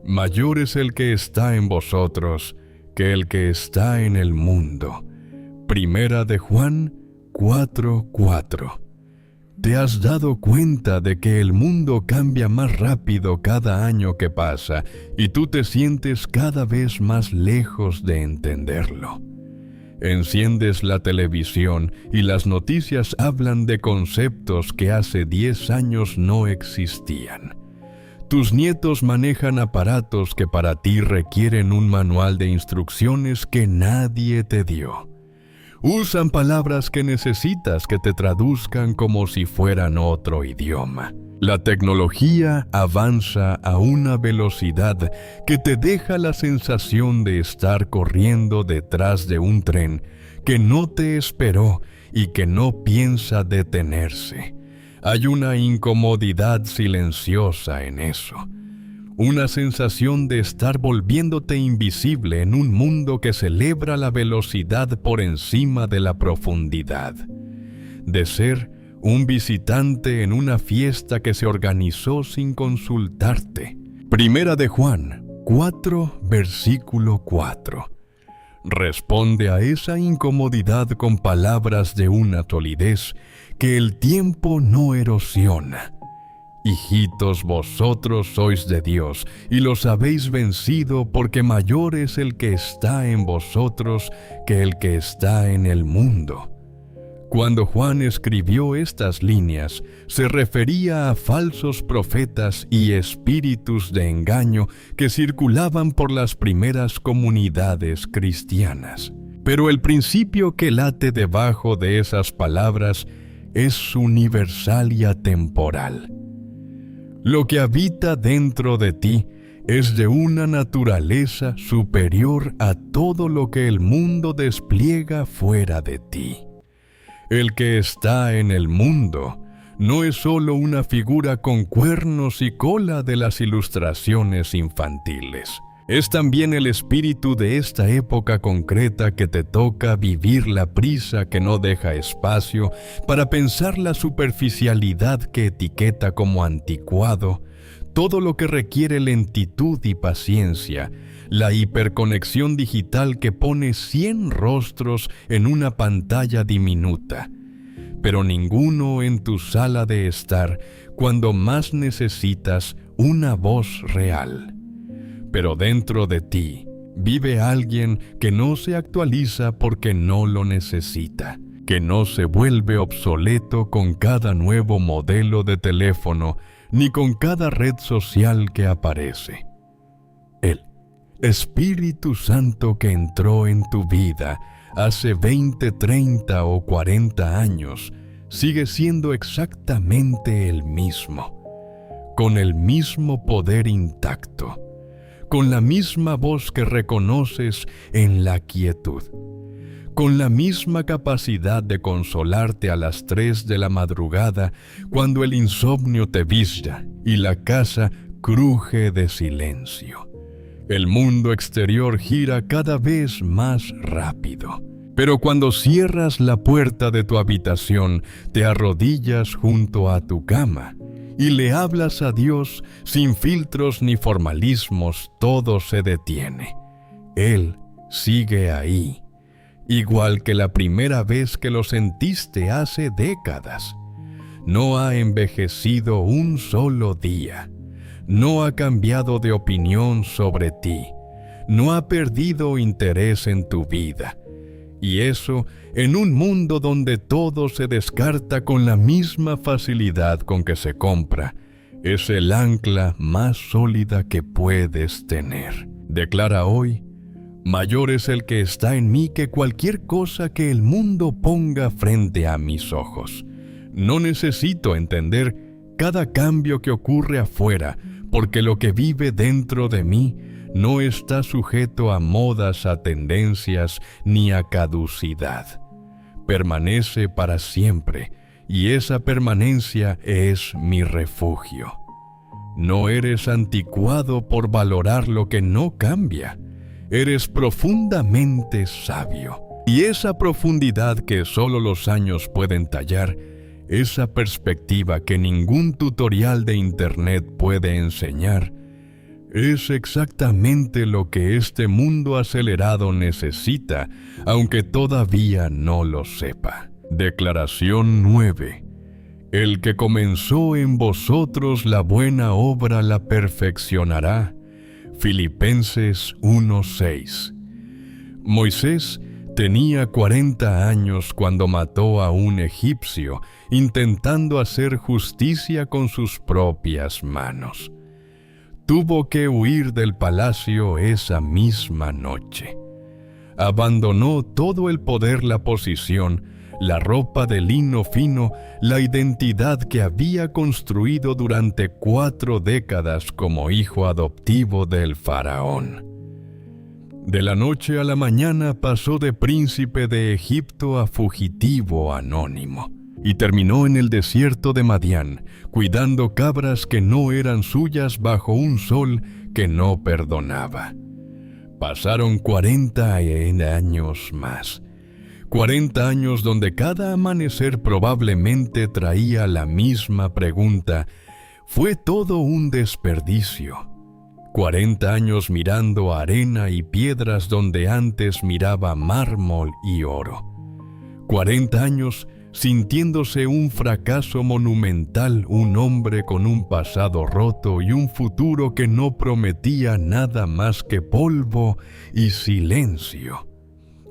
Mayor es el que está en vosotros que el que está en el mundo. Primera de Juan 4:4. ¿Te has dado cuenta de que el mundo cambia más rápido cada año que pasa y tú te sientes cada vez más lejos de entenderlo? Enciendes la televisión y las noticias hablan de conceptos que hace 10 años no existían. Tus nietos manejan aparatos que para ti requieren un manual de instrucciones que nadie te dio. Usan palabras que necesitas que te traduzcan como si fueran otro idioma. La tecnología avanza a una velocidad que te deja la sensación de estar corriendo detrás de un tren que no te esperó y que no piensa detenerse. Hay una incomodidad silenciosa en eso. Una sensación de estar volviéndote invisible en un mundo que celebra la velocidad por encima de la profundidad. De ser un visitante en una fiesta que se organizó sin consultarte. Primera de Juan 4, versículo 4. Responde a esa incomodidad con palabras de una solidez que el tiempo no erosiona. Hijitos, vosotros sois de Dios, y los habéis vencido, porque mayor es el que está en vosotros que el que está en el mundo. Cuando Juan escribió estas líneas, se refería a falsos profetas y espíritus de engaño que circulaban por las primeras comunidades cristianas. Pero el principio que late debajo de esas palabras es universal y atemporal. Lo que habita dentro de ti es de una naturaleza superior a todo lo que el mundo despliega fuera de ti. El que está en el mundo no es solo una figura con cuernos y cola de las ilustraciones infantiles. Es también el espíritu de esta época concreta que te toca vivir la prisa que no deja espacio para pensar la superficialidad que etiqueta como anticuado, todo lo que requiere lentitud y paciencia, la hiperconexión digital que pone 100 rostros en una pantalla diminuta, pero ninguno en tu sala de estar cuando más necesitas una voz real. Pero dentro de ti vive alguien que no se actualiza porque no lo necesita, que no se vuelve obsoleto con cada nuevo modelo de teléfono ni con cada red social que aparece. El Espíritu Santo que entró en tu vida hace 20, 30 o 40 años sigue siendo exactamente el mismo, con el mismo poder intacto, con la misma voz que reconoces en la quietud, con la misma capacidad de consolarte a las 3 de la madrugada cuando el insomnio te vista y la casa cruje de silencio. El mundo exterior gira cada vez más rápido, pero cuando cierras la puerta de tu habitación, te arrodillas junto a tu cama y le hablas a Dios sin filtros ni formalismos, todo se detiene. Él sigue ahí, igual que la primera vez que lo sentiste hace décadas. No ha envejecido un solo día. No ha cambiado de opinión sobre ti. No ha perdido interés en tu vida. Y eso en un mundo donde todo se descarta con la misma facilidad con que se compra. Es el ancla más sólida que puedes tener. Declara hoy: mayor es el que está en mí que cualquier cosa que el mundo ponga frente a mis ojos. No necesito entender cada cambio que ocurre afuera, porque lo que vive dentro de mí no está sujeto a modas, a tendencias, ni a caducidad. Permanece para siempre, y esa permanencia es mi refugio. No eres anticuado por valorar lo que no cambia. Eres profundamente sabio. Y esa profundidad que solo los años pueden tallar, esa perspectiva que ningún tutorial de internet puede enseñar, es exactamente lo que este mundo acelerado necesita, aunque todavía no lo sepa. Declaración 9. El que comenzó en vosotros la buena obra la perfeccionará. Filipenses 1:6. Moisés tenía 40 años cuando mató a un egipcio, intentando hacer justicia con sus propias manos. tuvo que huir del palacio esa misma noche. Abandonó todo el poder, la posición, la ropa de lino fino, la identidad que había construido durante 4 décadas como hijo adoptivo del faraón. De la noche a la mañana pasó de príncipe de Egipto a fugitivo anónimo y terminó en el desierto de Madián, cuidando cabras que no eran suyas bajo un sol que no perdonaba. Pasaron 40 años más. 40 años donde cada amanecer probablemente traía la misma pregunta: ¿fue todo un desperdicio? 40 años mirando arena y piedras donde antes miraba mármol y oro. 40 años sintiéndose un fracaso monumental, un hombre con un pasado roto y un futuro que no prometía nada más que polvo y silencio.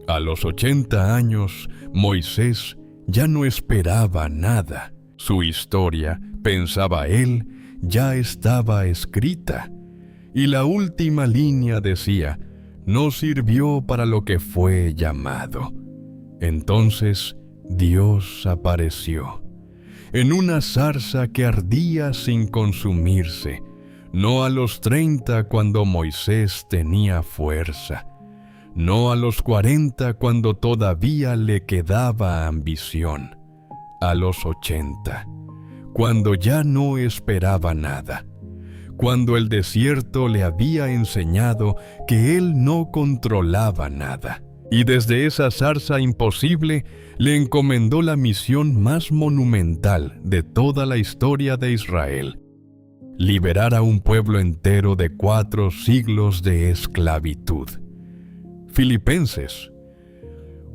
A los 80 años, Moisés ya no esperaba nada. Su historia, pensaba él, ya estaba escrita. Y la última línea decía: no sirvió para lo que fue llamado. Entonces Dios apareció en una zarza que ardía sin consumirse, no a los 30 cuando Moisés tenía fuerza, no a los 40 cuando todavía le quedaba ambición, a los 80, cuando ya no esperaba nada, cuando el desierto le había enseñado que él no controlaba nada. Y desde esa zarza imposible le encomendó la misión más monumental de toda la historia de Israel: liberar a un pueblo entero de 4 siglos de esclavitud. Filipenses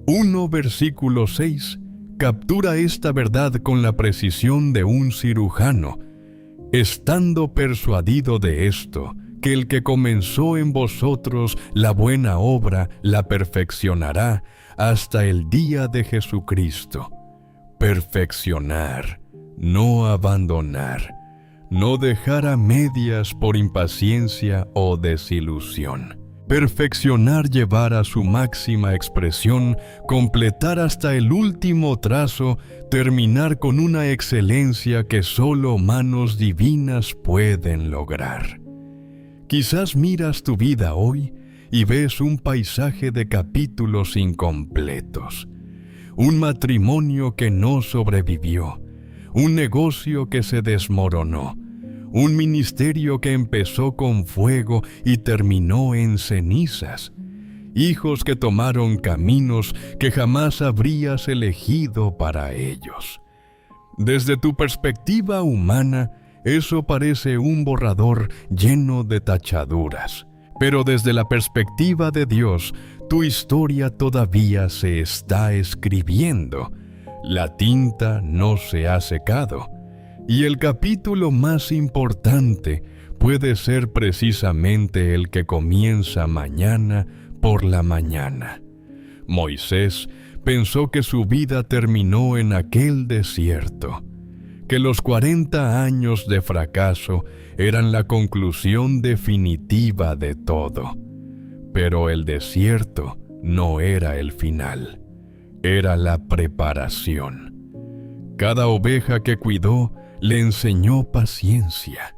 1, versículo 6, captura esta verdad con la precisión de un cirujano: estando persuadido de esto, que el que comenzó en vosotros la buena obra la perfeccionará hasta el día de Jesucristo. Perfeccionar, no abandonar, no dejar a medias por impaciencia o desilusión. Perfeccionar, llevar a su máxima expresión, completar hasta el último trazo, terminar con una excelencia que solo manos divinas pueden lograr. Quizás miras tu vida hoy y ves un paisaje de capítulos incompletos, un matrimonio que no sobrevivió, un negocio que se desmoronó, un ministerio que empezó con fuego y terminó en cenizas, hijos que tomaron caminos que jamás habrías elegido para ellos. Desde tu perspectiva humana, eso parece un borrador lleno de tachaduras, pero desde la perspectiva de Dios, tu historia todavía se está escribiendo. La tinta no se ha secado. Y el capítulo más importante puede ser precisamente el que comienza mañana por la mañana. Moisés pensó que su vida terminó en aquel desierto, que los 40 años de fracaso eran la conclusión definitiva de todo. Pero el desierto no era el final, era la preparación. Cada oveja que cuidó le enseñó paciencia.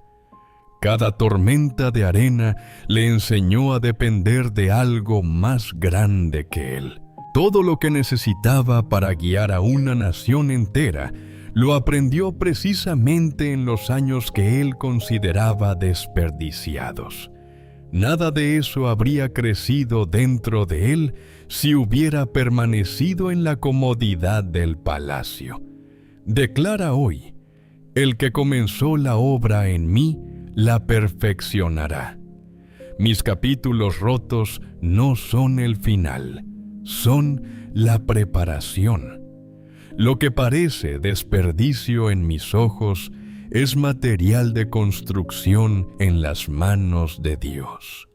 Cada tormenta de arena le enseñó a depender de algo más grande que él. Todo lo que necesitaba para guiar a una nación entera lo aprendió precisamente en los años que él consideraba desperdiciados. Nada de eso habría crecido dentro de él si hubiera permanecido en la comodidad del palacio. Declara hoy: el que comenzó la obra en mí, la perfeccionará. Mis capítulos rotos no son el final, son la preparación. Lo que parece desperdicio en mis ojos es material de construcción en las manos de Dios.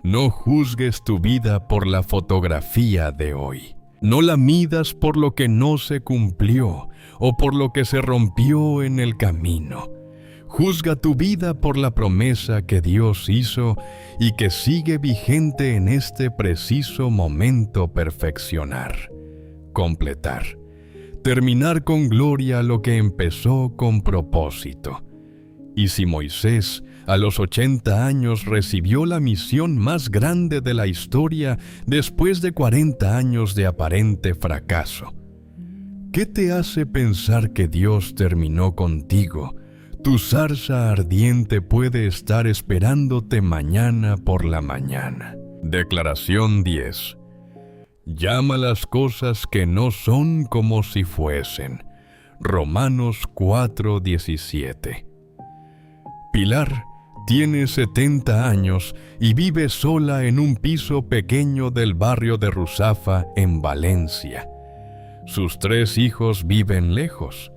No juzgues tu vida por la fotografía de hoy. No la midas por lo que no se cumplió o por lo que se rompió en el camino. Juzga tu vida por la promesa que Dios hizo y que sigue vigente en este preciso momento: perfeccionar, completar, terminar con gloria lo que empezó con propósito. Y si Moisés, a los 80 años, recibió la misión más grande de la historia después de 40 años de aparente fracaso, ¿qué te hace pensar que Dios terminó contigo? Tu zarza ardiente puede estar esperándote mañana por la mañana. Declaración 10. Llama las cosas que no son como si fuesen. Romanos 4:17. Pilar tiene 70 años y vive sola en un piso pequeño del barrio de Ruzafa, en Valencia. Sus 3 hijos viven lejos.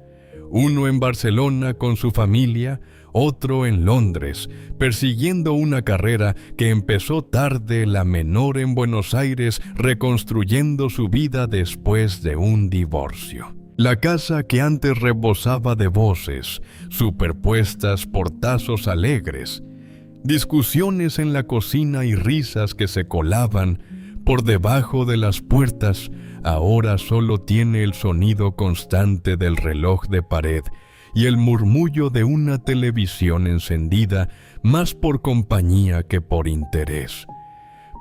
Uno en Barcelona con su familia, otro en Londres, persiguiendo una carrera que empezó tarde, la menor en Buenos Aires, reconstruyendo su vida después de un divorcio. La casa que antes rebosaba de voces, superpuestas portazos alegres, discusiones en la cocina y risas que se colaban por debajo de las puertas, ahora solo tiene el sonido constante del reloj de pared y el murmullo de una televisión encendida, más por compañía que por interés.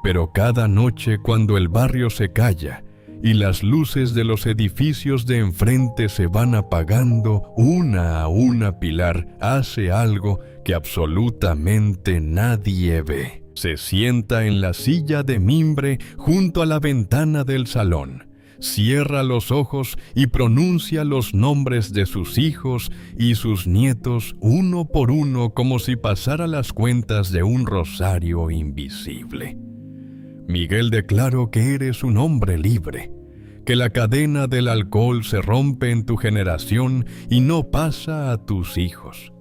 Pero cada noche, cuando el barrio se calla y las luces de los edificios de enfrente se van apagando una a una, Pilar hace algo que absolutamente nadie ve. Se sienta en la silla de mimbre junto a la ventana del salón, cierra los ojos y pronuncia los nombres de sus hijos y sus nietos uno por uno, como si pasara las cuentas de un rosario invisible. Miguel, declaro que eres un hombre libre, que la cadena del alcohol se rompe en tu generación y no pasa a tus hijos.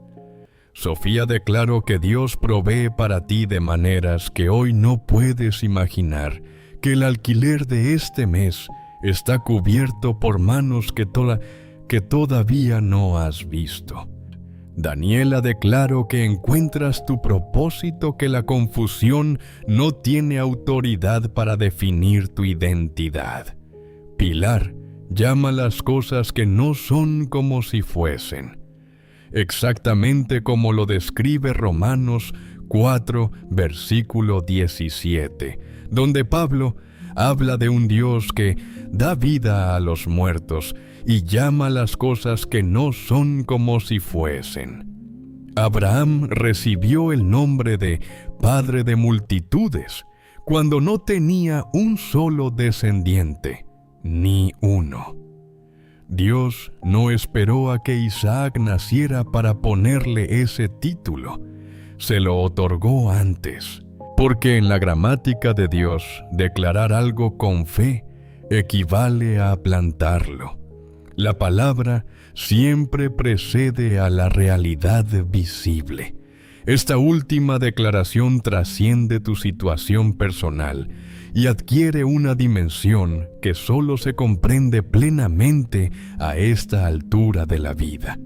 Sofía, declaro que Dios provee para ti de maneras que hoy no puedes imaginar, que el alquiler de este mes está cubierto por manos que todavía no has visto. Daniela, declaro que encuentras tu propósito, que la confusión no tiene autoridad para definir tu identidad. Pilar, llama las cosas que no son como si fuesen. Exactamente como lo describe Romanos 4, versículo 17, donde Pablo habla de un Dios que da vida a los muertos y llama las cosas que no son como si fuesen. Abraham recibió el nombre de padre de multitudes cuando no tenía un solo descendiente, ni uno. Dios no esperó a que Isaac naciera para ponerle ese título, se lo otorgó antes, porque en la gramática de Dios, declarar algo con fe equivale a plantarlo. La palabra siempre precede a la realidad visible. Esta última declaración trasciende tu situación personal y adquiere una dimensión que solo se comprende plenamente a esta altura de la vida.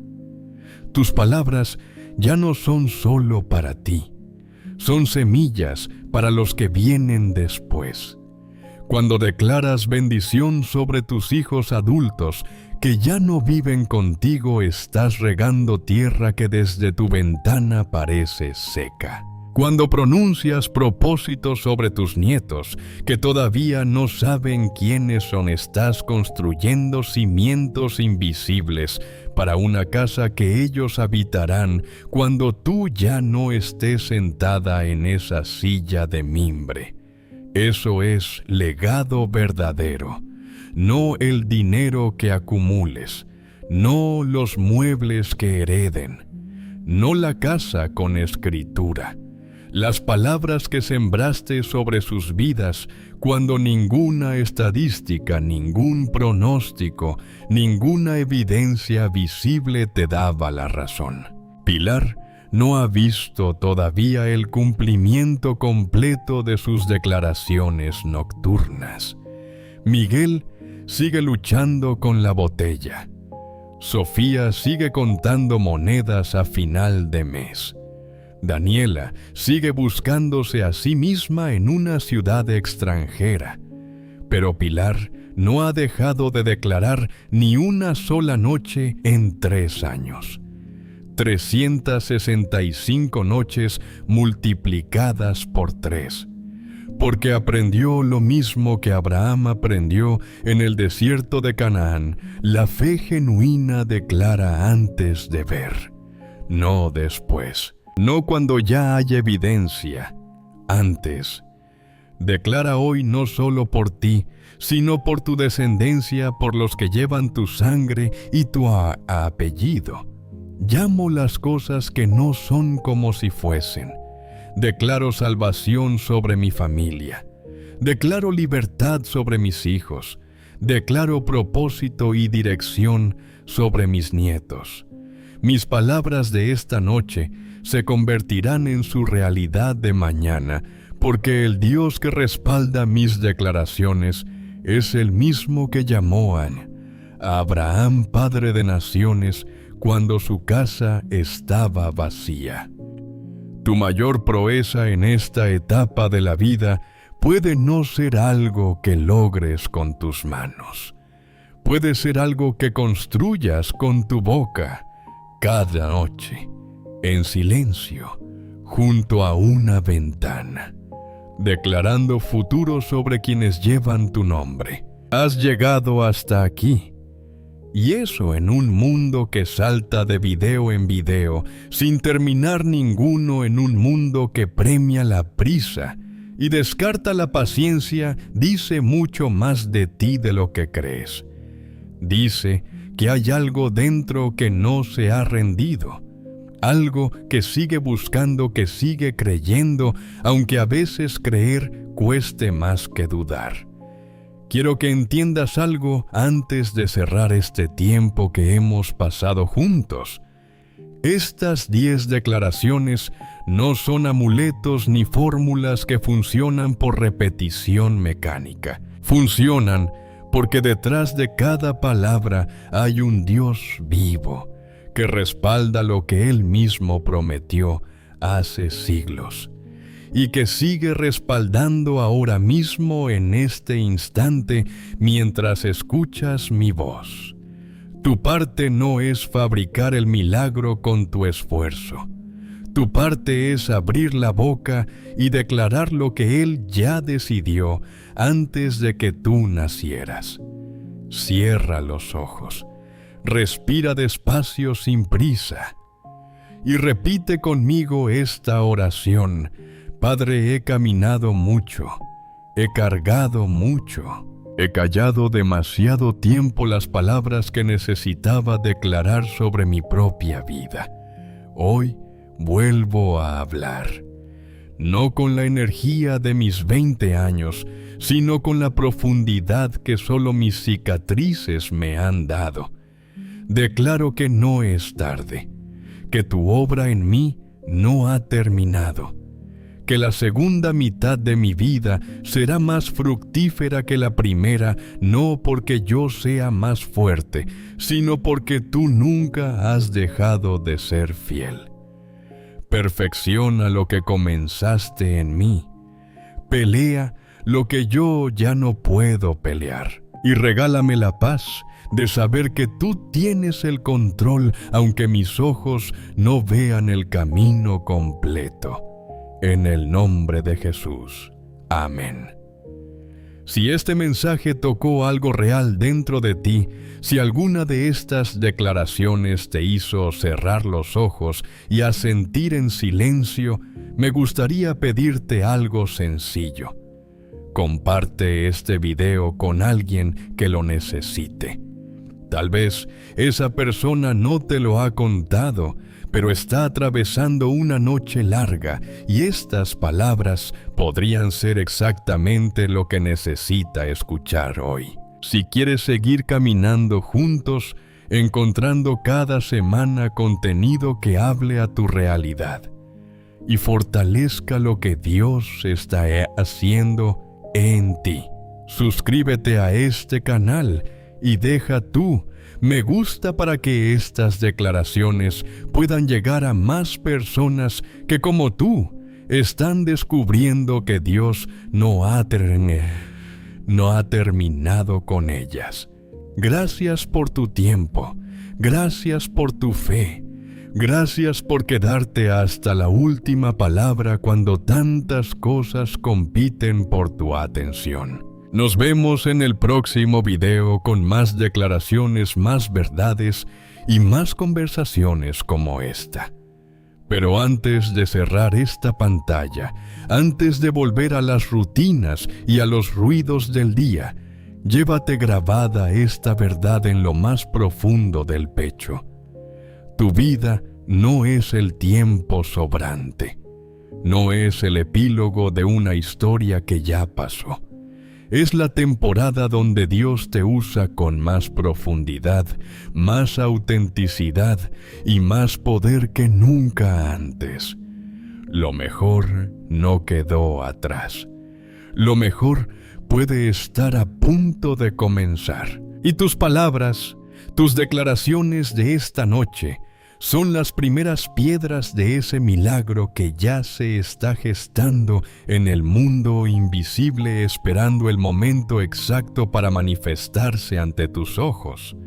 Tus palabras ya no son solo para ti, son semillas para los que vienen después. Cuando declaras bendición sobre tus hijos adultos que ya no viven contigo, estás regando tierra que desde tu ventana parece seca. Cuando pronuncias propósitos sobre tus nietos que todavía no saben quiénes son, estás construyendo cimientos invisibles para una casa que ellos habitarán cuando tú ya no estés sentada en esa silla de mimbre. Eso es legado verdadero, no el dinero que acumules, no los muebles que hereden, no la casa con escritura. Las palabras que sembraste sobre sus vidas cuando ninguna estadística, ningún pronóstico, ninguna evidencia visible te daba la razón. Pilar no ha visto todavía el cumplimiento completo de sus declaraciones nocturnas. Miguel sigue luchando con la botella. Sofía sigue contando monedas a final de mes. Daniela sigue buscándose a sí misma en una ciudad extranjera. Pero Pilar no ha dejado de declarar ni una sola noche en 3 años. 365 noches multiplicadas por 3. Porque aprendió lo mismo que Abraham aprendió en el desierto de Canaán. La fe genuina declara antes de ver, no después. No cuando ya hay evidencia, antes. Declara hoy no solo por ti, sino por tu descendencia, por los que llevan tu sangre y tu apellido. Llamo las cosas que no son como si fuesen. Declaro salvación sobre mi familia. Declaro libertad sobre mis hijos. Declaro propósito y dirección sobre mis nietos. Mis palabras de esta noche se convertirán en su realidad de mañana, porque el Dios que respalda mis declaraciones es el mismo que llamó a Abraham padre de naciones cuando su casa estaba vacía. Tu mayor proeza en esta etapa de la vida puede no ser algo que logres con tus manos. Puede ser algo que construyas con tu boca cada noche, en silencio, junto a una ventana, declarando futuro sobre quienes llevan tu nombre. Has llegado hasta aquí. Y eso en un mundo que salta de video en video, sin terminar ninguno, en un mundo que premia la prisa y descarta la paciencia, dice mucho más de ti de lo que crees. Dice que hay algo dentro que no se ha rendido, algo que sigue buscando, que sigue creyendo, aunque a veces creer cueste más que dudar. Quiero que entiendas algo antes de cerrar este tiempo que hemos pasado juntos. Estas 10 declaraciones no son amuletos ni fórmulas que funcionan por repetición mecánica. Funcionan porque detrás de cada palabra hay un Dios vivo que respalda lo que Él mismo prometió hace siglos y que sigue respaldando ahora mismo en este instante mientras escuchas mi voz. Tu parte no es fabricar el milagro con tu esfuerzo. Tu parte es abrir la boca y declarar lo que Él ya decidió antes de que tú nacieras. Cierra los ojos. Respira despacio sin prisa. Y repite conmigo esta oración. Padre, he caminado mucho, he cargado mucho, he callado demasiado tiempo las palabras que necesitaba declarar sobre mi propia vida. Hoy vuelvo a hablar, no con la energía de mis 20 años, sino con la profundidad que solo mis cicatrices me han dado. Declaro que no es tarde, que tu obra en mí no ha terminado, que la segunda mitad de mi vida será más fructífera que la primera, no porque yo sea más fuerte, sino porque tú nunca has dejado de ser fiel. Perfecciona lo que comenzaste en mí. Pelea lo que yo ya no puedo pelear. Y regálame la paz de saber que tú tienes el control, aunque mis ojos no vean el camino completo. En el nombre de Jesús. Amén. Si este mensaje tocó algo real dentro de ti, si alguna de estas declaraciones te hizo cerrar los ojos y asentir en silencio, me gustaría pedirte algo sencillo. Comparte este video con alguien que lo necesite. Tal vez esa persona no te lo ha contado, pero está atravesando una noche larga y estas palabras podrían ser exactamente lo que necesita escuchar hoy. Si quieres seguir caminando juntos, encontrando cada semana contenido que hable a tu realidad y fortalezca lo que Dios está haciendo en ti. Suscríbete a este canal y deja tú me gusta para que estas declaraciones puedan llegar a más personas que como tú están descubriendo que Dios no ha terminado con ellas. Gracias por tu tiempo, gracias por tu fe, gracias por quedarte hasta la última palabra cuando tantas cosas compiten por tu atención. Nos vemos en el próximo video con más declaraciones, más verdades y más conversaciones como esta. Pero antes de cerrar esta pantalla, antes de volver a las rutinas y a los ruidos del día, llévate grabada esta verdad en lo más profundo del pecho. Tu vida no es el tiempo sobrante, no es el epílogo de una historia que ya pasó. Es la temporada donde Dios te usa con más profundidad, más autenticidad y más poder que nunca antes. Lo mejor no quedó atrás. Lo mejor puede estar a punto de comenzar. Y tus palabras, tus declaraciones de esta noche, son las primeras piedras de ese milagro que ya se está gestando en el mundo invisible, esperando el momento exacto para manifestarse ante tus ojos.